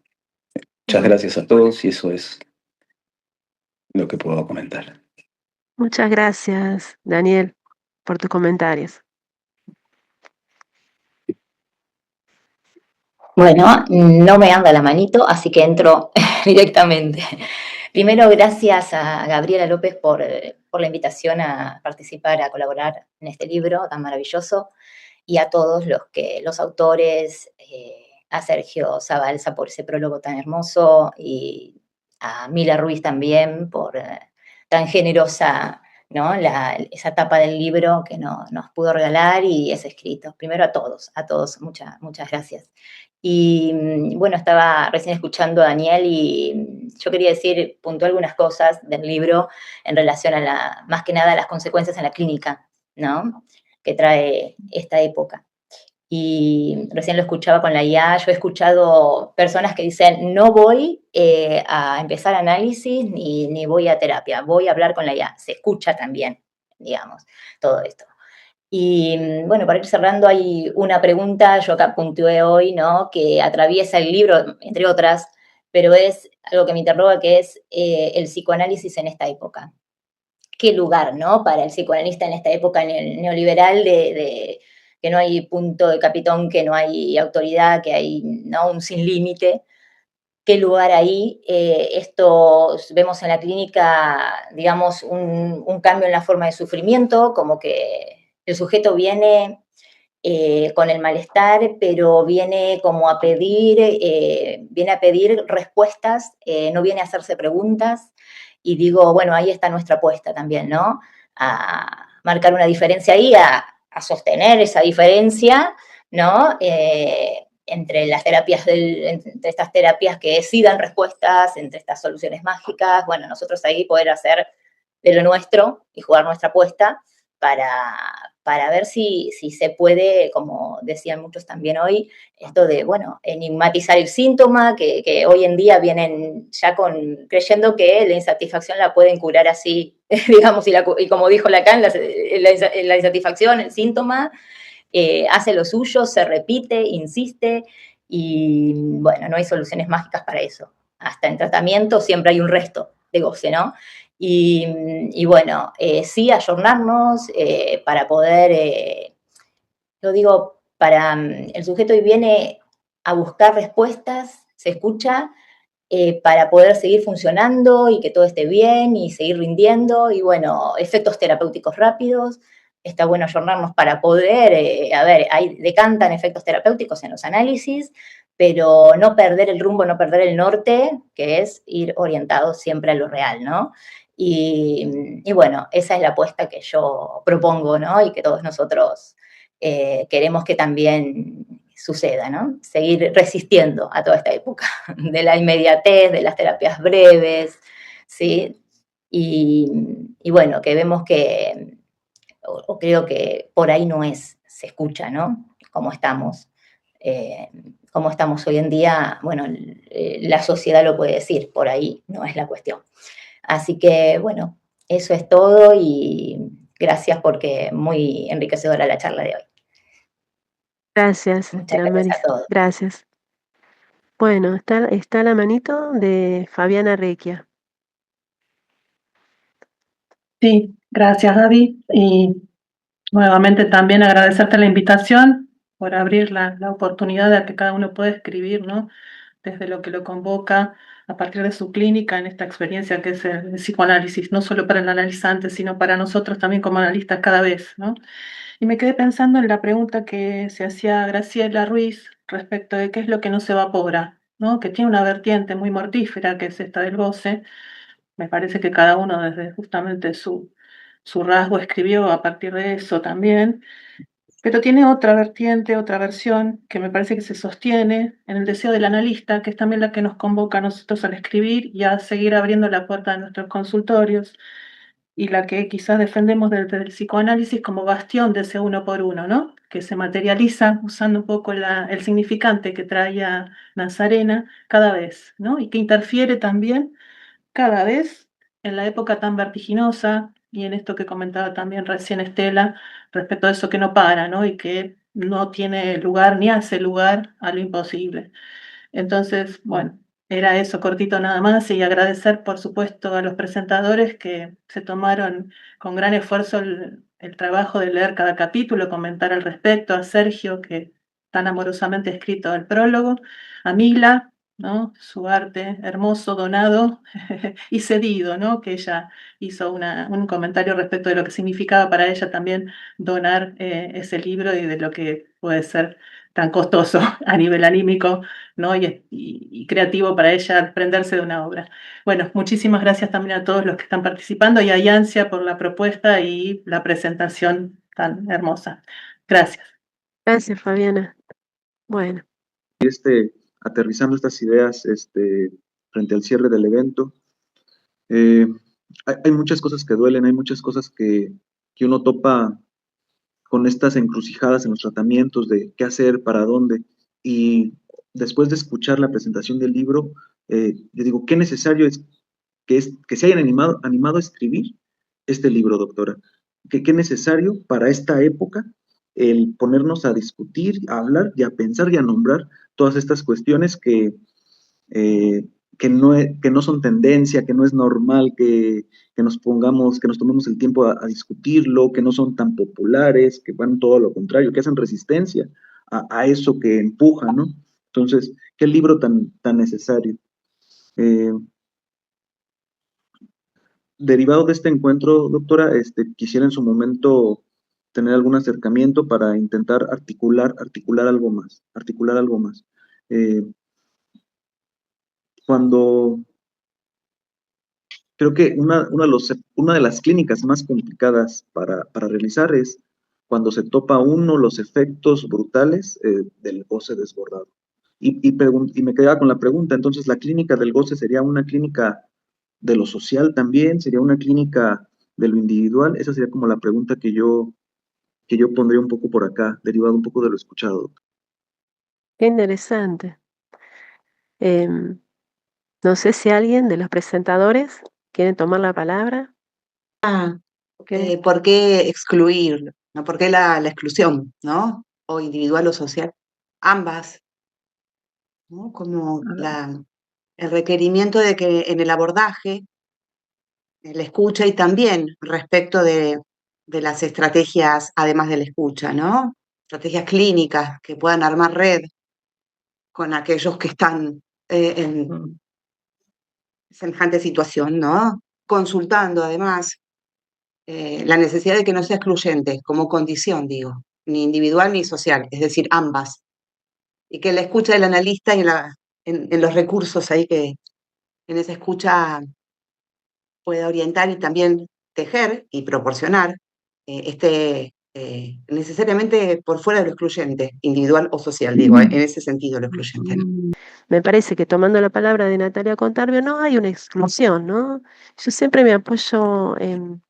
muchas gracias a todos y eso es lo que puedo comentar. Muchas gracias, Daniel, por tus comentarios. Bueno, no me anda la manito, así que entro directamente. Primero, gracias a Gabriela López por la invitación a participar, a colaborar en este libro tan maravilloso, y a todos los autores, a Sergio Zabalza por ese prólogo tan hermoso, y a Mila Ruiz también por tan generosa, ¿no? Esa tapa del libro que nos pudo regalar y ese escrito. Primero a todos, muchas gracias. Y bueno, estaba recién escuchando a Daniel y yo quería decir, puntué algunas cosas del libro en relación a más que nada a las consecuencias en la clínica, ¿no? Que trae esta época. Y recién lo escuchaba con la IA, yo he escuchado personas que dicen, no voy a empezar análisis ni voy a terapia, voy a hablar con la IA. Se escucha también, digamos, todo esto. Y bueno, para ir cerrando, hay una pregunta, yo acá puntué hoy, ¿no? Que atraviesa el libro, entre otras, pero es algo que me interroga, que es el psicoanálisis en esta época. ¿Qué lugar, no? Para el psicoanalista en esta época neoliberal de que no hay punto de capitón, que no hay autoridad, que hay, ¿no? Un sin límite. ¿Qué lugar ahí? Esto vemos en la clínica, digamos, un cambio en la forma de sufrimiento, como que el sujeto viene con el malestar, pero viene como a pedir, viene a pedir respuestas, no viene a hacerse preguntas. Y digo, bueno, ahí está nuestra apuesta también, ¿no? A marcar una diferencia ahí, a sostener esa diferencia, ¿no? Entre las terapias, entre estas terapias que sí dan respuestas, entre estas soluciones mágicas, bueno, nosotros ahí poder hacer de lo nuestro y jugar nuestra apuesta para ver si se puede, como decían muchos también hoy, esto de, bueno, enigmatizar el síntoma, que hoy en día vienen ya creyendo que la insatisfacción la pueden curar así, digamos, y como dijo Lacan, la insatisfacción, el síntoma, hace lo suyo, se repite, insiste, y bueno, no hay soluciones mágicas para eso. Hasta en tratamiento siempre hay un resto de goce, ¿no? Y bueno, sí, ayornarnos para poder, lo digo, el sujeto hoy viene a buscar respuestas, se escucha, para poder seguir funcionando y que todo esté bien y seguir rindiendo, y bueno, efectos terapéuticos rápidos. Está bueno ayornarnos para poder, decantan efectos terapéuticos en los análisis, pero no perder el rumbo, no perder el norte, que es ir orientado siempre a lo real, ¿no? Y bueno, esa es la apuesta que yo propongo, ¿no? Y que todos nosotros queremos que también suceda, ¿no? Seguir resistiendo a toda esta época de la inmediatez, de las terapias breves, ¿sí? Y bueno, que vemos que, o creo que por ahí no es, se escucha, ¿no? Como estamos hoy en día, bueno, la sociedad lo puede decir, por ahí no es la cuestión. Así que, bueno, eso es todo y gracias porque muy enriquecedora la charla de hoy. Gracias, Muchas gracias a todos. Gracias. Bueno, está la manito de Fabiana Requia. Sí, gracias Gaby. Y nuevamente también agradecerte la invitación por abrir la oportunidad de que cada uno pueda escribir, ¿no? Desde lo que lo convoca a partir de su clínica en esta experiencia que es el psicoanálisis, no solo para el analizante, sino para nosotros también como analistas cada vez, ¿no? Y me quedé pensando en la pregunta que se hacía Graciela Ruiz respecto de qué es lo que no se evapora, ¿no? Que tiene una vertiente muy mortífera, que es esta del goce. Me parece que cada uno desde justamente su rasgo escribió a partir de eso también. Pero tiene otra vertiente, otra versión, que me parece que se sostiene en el deseo del analista, que es también la que nos convoca a nosotros al escribir y a seguir abriendo la puerta de nuestros consultorios, y la que quizás defendemos desde el psicoanálisis como bastión de ese uno por uno, ¿no? Que se materializa usando un poco el significante que traía Nazarena cada vez, ¿no? Y que interfiere también cada vez en la época tan vertiginosa y en esto que comentaba también recién Estela, respecto a eso que no para, ¿no? Y que no tiene lugar ni hace lugar a lo imposible. Entonces, bueno, era eso cortito nada más, y agradecer por supuesto a los presentadores que se tomaron con gran esfuerzo el trabajo de leer cada capítulo, comentar al respecto, a Sergio, que tan amorosamente ha escrito el prólogo, a Mila, ¿no? Su arte hermoso, donado y cedido, ¿no? Que ella hizo un comentario respecto de lo que significaba para ella también donar ese libro y de lo que puede ser tan costoso a nivel anímico, ¿no? Y creativo para ella desprenderse de una obra. Bueno, muchísimas gracias también a todos los que están participando y a Yancia por la propuesta y la presentación tan hermosa. Gracias. Gracias, Fabiana. Bueno, Aterrizando estas ideas frente al cierre del evento, hay muchas cosas que duelen, hay muchas cosas que uno topa con estas encrucijadas en los tratamientos de qué hacer, para dónde. Y después de escuchar la presentación del libro, yo digo, qué necesario es que se hayan animado a escribir este libro, doctora. Qué necesario para esta época el ponernos a discutir, a hablar y a pensar y a nombrar todas estas cuestiones que no son tendencia, que no es normal que nos tomemos el tiempo a discutirlo, que no son tan populares, que van todo lo contrario, que hacen resistencia a eso que empuja, ¿no? Entonces, qué libro tan necesario. Derivado de este encuentro, doctora, quisiera en su momento tener algún acercamiento para intentar articular algo más, cuando creo que una de las clínicas más complicadas para realizar es cuando se topa uno los efectos brutales del goce desbordado. Y me quedaba con la pregunta, entonces, ¿la clínica del goce sería una clínica de lo social también? ¿Sería una clínica de lo individual? Esa sería como la pregunta que yo pondría un poco por acá, derivado un poco de lo escuchado. qué interesante. Em, no sé si alguien de los presentadores quiere tomar la palabra. ¿Por qué excluir? ¿No? ¿Por qué la exclusión, ¿no? O individual o social. Ambas, ¿no? Como el requerimiento de que en el abordaje, la escucha, y también respecto de las estrategias, además de la escucha, ¿no? Estrategias clínicas que puedan armar red con aquellos que están en semejante situación, ¿no? Consultando además la necesidad de que no sea excluyente como condición, digo, ni individual ni social, es decir, ambas. Y que la escucha del analista y en los recursos ahí que en esa escucha pueda orientar y también tejer y proporcionar necesariamente por fuera de lo excluyente, individual o social, digo, en ese sentido lo excluyente, ¿no? Me parece que tomando la palabra de Natalia Contarbio, no hay una exclusión, ¿no? Yo siempre me apoyo en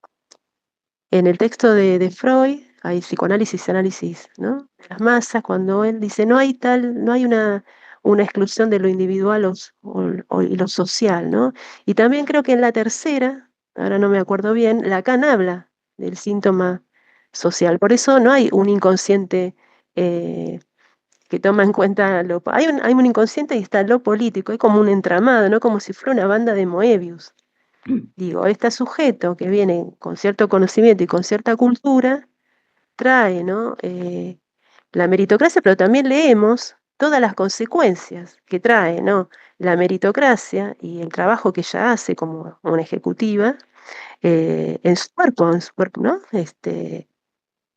el texto de Freud, hay psicoanálisis y análisis, ¿no? De las masas, cuando él dice, no hay una exclusión de lo individual y lo social, ¿no? Y también creo que en la tercera, ahora no me acuerdo bien, Lacan habla del síntoma social. Por eso no hay un inconsciente que toma en cuenta hay un inconsciente y está lo político, hay como un entramado, ¿no? Como si fuera una banda de Moebius. Digo, este sujeto que viene con cierto conocimiento y con cierta cultura, trae, ¿no? La meritocracia, pero también leemos todas las consecuencias que trae, ¿no? La meritocracia y el trabajo que ella hace como una ejecutiva en su cuerpo, ¿no?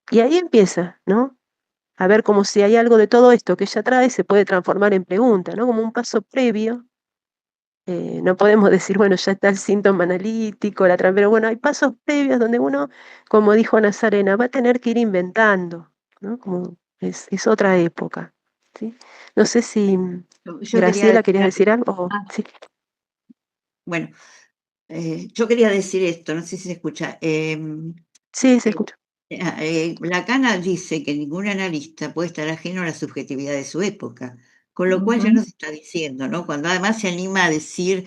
Y ahí empieza, ¿no? A ver como si hay algo de todo esto que ella trae se puede transformar en pregunta, ¿no? Como un paso previo. No podemos decir, bueno, ya está el síntoma analítico, pero bueno, hay pasos previos donde uno, como dijo Nazarena, va a tener que ir inventando, ¿no? Como es otra época, ¿sí? No sé si Yo Graciela, ¿querías quería, decir algo? Sí. bueno, yo quería decir esto, no sé si se escucha. Sí, se escucha. Lacan dice que ningún analista puede estar ajeno a la subjetividad de su época, con lo cual ya Ujú. nos está diciendo, ¿no? Cuando además se anima a decir,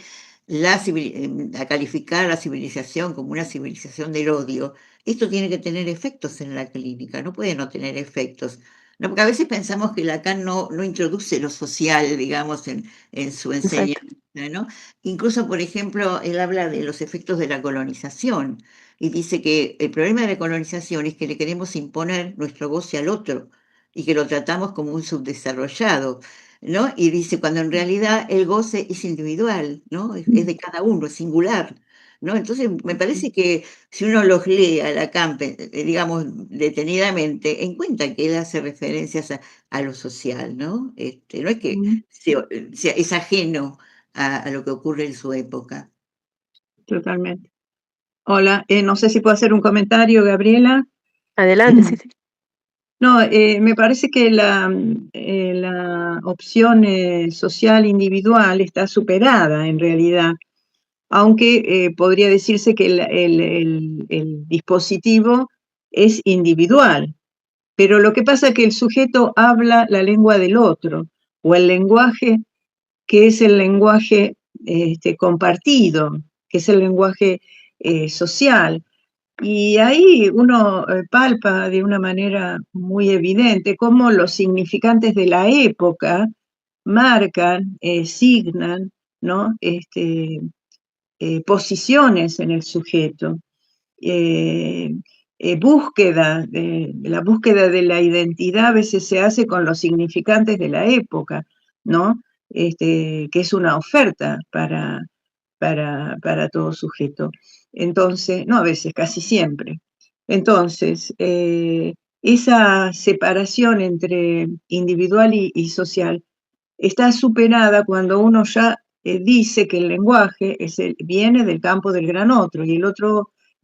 a calificar la civilización como una civilización del odio, esto tiene que tener efectos en la clínica, no puede no tener efectos. No, porque a veces pensamos que Lacan no introduce lo social, digamos, en su Exacto. enseñanza, ¿no? Incluso, por ejemplo, él habla de los efectos de la colonización y dice que el problema de la colonización es que le queremos imponer nuestro goce al otro y que lo tratamos como un subdesarrollado, ¿no? Y dice, cuando en realidad el goce es individual, ¿no? Es de cada uno, es singular, ¿no? Entonces, me parece que si uno los lee a Lacan, digamos, detenidamente, encuentra que él hace referencias a lo social, ¿no? No es que es ajeno a lo que ocurre en su época. Totalmente. Hola, no sé si puedo hacer un comentario, Gabriela. Adelante, sí, sí. No, me parece que la opción social individual está superada en realidad, aunque podría decirse que el dispositivo es individual, pero lo que pasa es que el sujeto habla la lengua del otro, o el lenguaje que es el lenguaje compartido, que es el lenguaje social. Y ahí uno palpa de una manera muy evidente cómo los significantes de la época marcan, signan, ¿no? Posiciones en el sujeto. La búsqueda de la identidad a veces se hace con los significantes de la época, ¿no? Que es una oferta para todo sujeto. Entonces, no a veces, casi siempre. Entonces, esa separación entre individual y social está superada cuando uno ya dice que el lenguaje viene del campo del gran otro y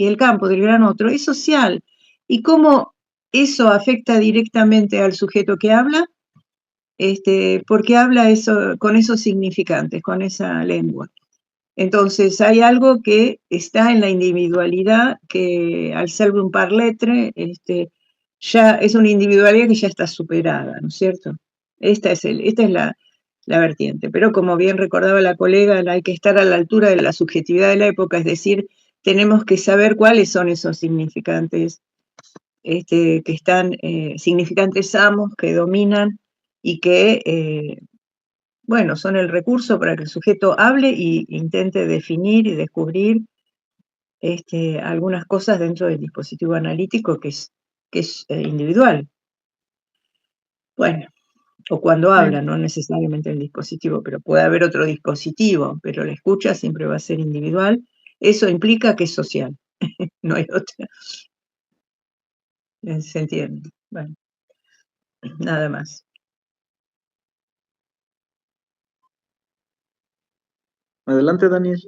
el campo del gran otro es social. ¿Y cómo eso afecta directamente al sujeto que habla? Porque habla con esos significantes, con esa lengua. Entonces hay algo que está en la individualidad que al ser un par lettre, ya es una individualidad que ya está superada, ¿no es cierto? Esta es la vertiente. Pero como bien recordaba la colega, hay que estar a la altura de la subjetividad de la época, es decir, tenemos que saber cuáles son esos significantes que están, significantes amos que dominan y que bueno, son el recurso para que el sujeto hable e intente definir y descubrir algunas cosas dentro del dispositivo analítico que es individual. Bueno, o cuando habla, no necesariamente el dispositivo, pero puede haber otro dispositivo, pero la escucha siempre va a ser individual. Eso implica que es social, no hay otra. ¿Se entiende? Bueno, nada más. Adelante, Daniel.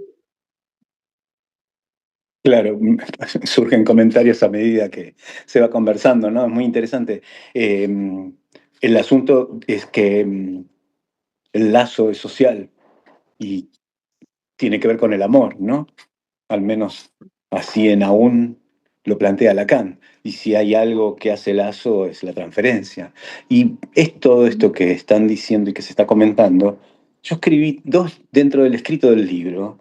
Claro, surgen comentarios a medida que se va conversando, ¿no? Es muy interesante. El asunto es que el lazo es social y tiene que ver con el amor, ¿no? Al menos así en aún lo plantea Lacan. Y si hay algo que hace lazo es la transferencia. Y es todo esto que están diciendo y que se está comentando. Yo escribí dentro del escrito del libro,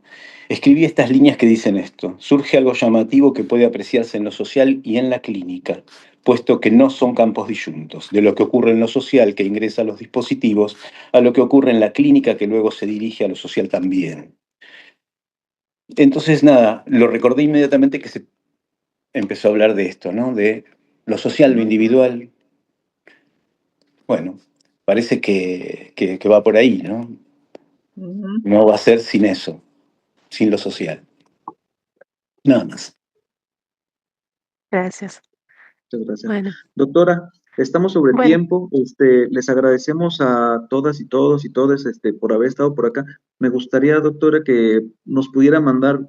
escribí estas líneas que dicen esto. Surge algo llamativo que puede apreciarse en lo social y en la clínica, puesto que no son campos disyuntos, de lo que ocurre en lo social que ingresa a los dispositivos, a lo que ocurre en la clínica que luego se dirige a lo social también. Entonces, nada, lo recordé inmediatamente que se empezó a hablar de esto, ¿no? De lo social, lo individual. Bueno, parece que va por ahí, ¿no? No va a ser sin eso, sin lo social. Nada más. Gracias. Muchas gracias. Bueno, Doctora, estamos sobre Bueno. tiempo. Les agradecemos a todas y todos y todes por haber estado por acá. Me gustaría, doctora, que nos pudiera mandar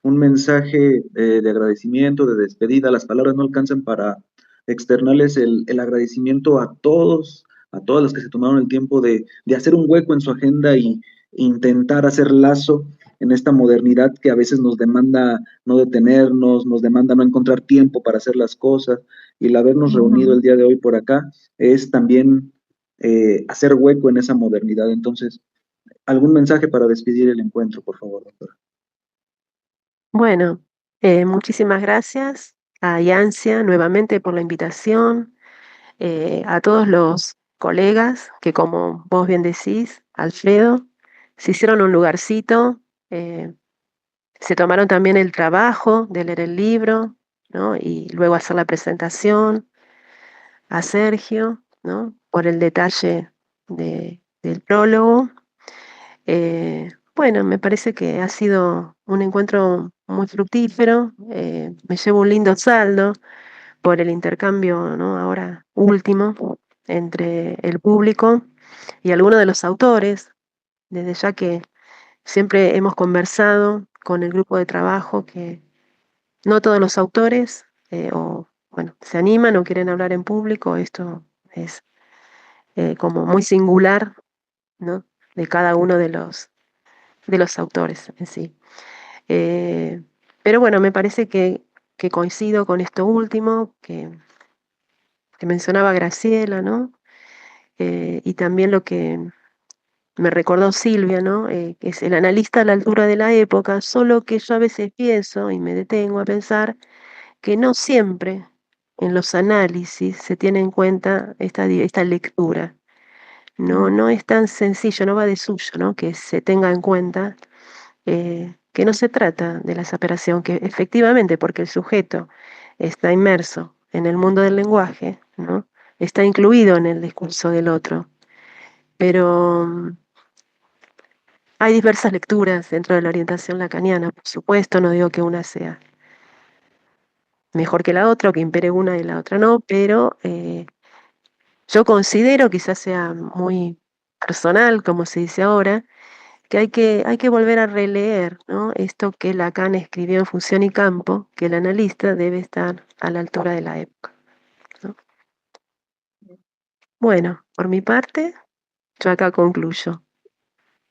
un mensaje de agradecimiento, de despedida. Las palabras no alcanzan para externarles el agradecimiento a todos, a todas las que se tomaron el tiempo de hacer un hueco en su agenda y intentar hacer lazo en esta modernidad que a veces nos demanda no detenernos, nos demanda no encontrar tiempo para hacer las cosas, y el habernos reunido el día de hoy por acá es también hacer hueco en esa modernidad. Entonces, ¿algún mensaje para despedir el encuentro, por favor, doctora? Bueno, muchísimas gracias a Yancia nuevamente por la invitación, a todos los colegas que, como vos bien decís, Alfredo, se hicieron un lugarcito, se tomaron también el trabajo de leer el libro, ¿no? Y luego hacer la presentación, a Sergio, ¿no? Por el detalle del prólogo. Bueno, me parece que ha sido un encuentro muy fructífero, me llevo un lindo saldo por el intercambio, ¿no? Ahora último entre el público y algunos de los autores, desde ya que siempre hemos conversado con el grupo de trabajo que no todos los autores bueno, se animan o quieren hablar en público. Esto es como muy singular, ¿no? De cada uno de los autores en sí. Pero bueno, me parece que coincido con esto último que mencionaba Graciela, ¿no? Y también lo que me recordó Silvia, ¿no? Que es el analista a la altura de la época, solo que yo a veces pienso y me detengo a pensar que no siempre en los análisis se tiene en cuenta esta lectura. No es tan sencillo, no va de suyo, ¿no? Que se tenga en cuenta que no se trata de la separación, que efectivamente, porque el sujeto está inmerso en el mundo del lenguaje, ¿no? Está incluido en el discurso del otro, pero hay diversas lecturas dentro de la orientación lacaniana, por supuesto, no digo que una sea mejor que la otra o que impere una y la otra no, pero yo considero, quizás sea muy personal, como se dice ahora, que hay que volver a releer, ¿no? Esto que Lacan escribió en Función y Campo, que el analista debe estar a la altura de la época, ¿no? Bueno, por mi parte, yo acá concluyo.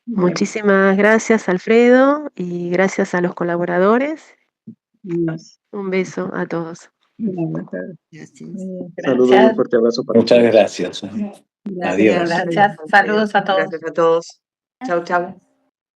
Muchísimas gracias, Alfredo, y gracias a los colaboradores. Un beso a todos. Saludos y un fuerte abrazo para Muchas todos. gracias. Adiós. Gracias. Saludos a todos. Gracias a todos. Chau, chau.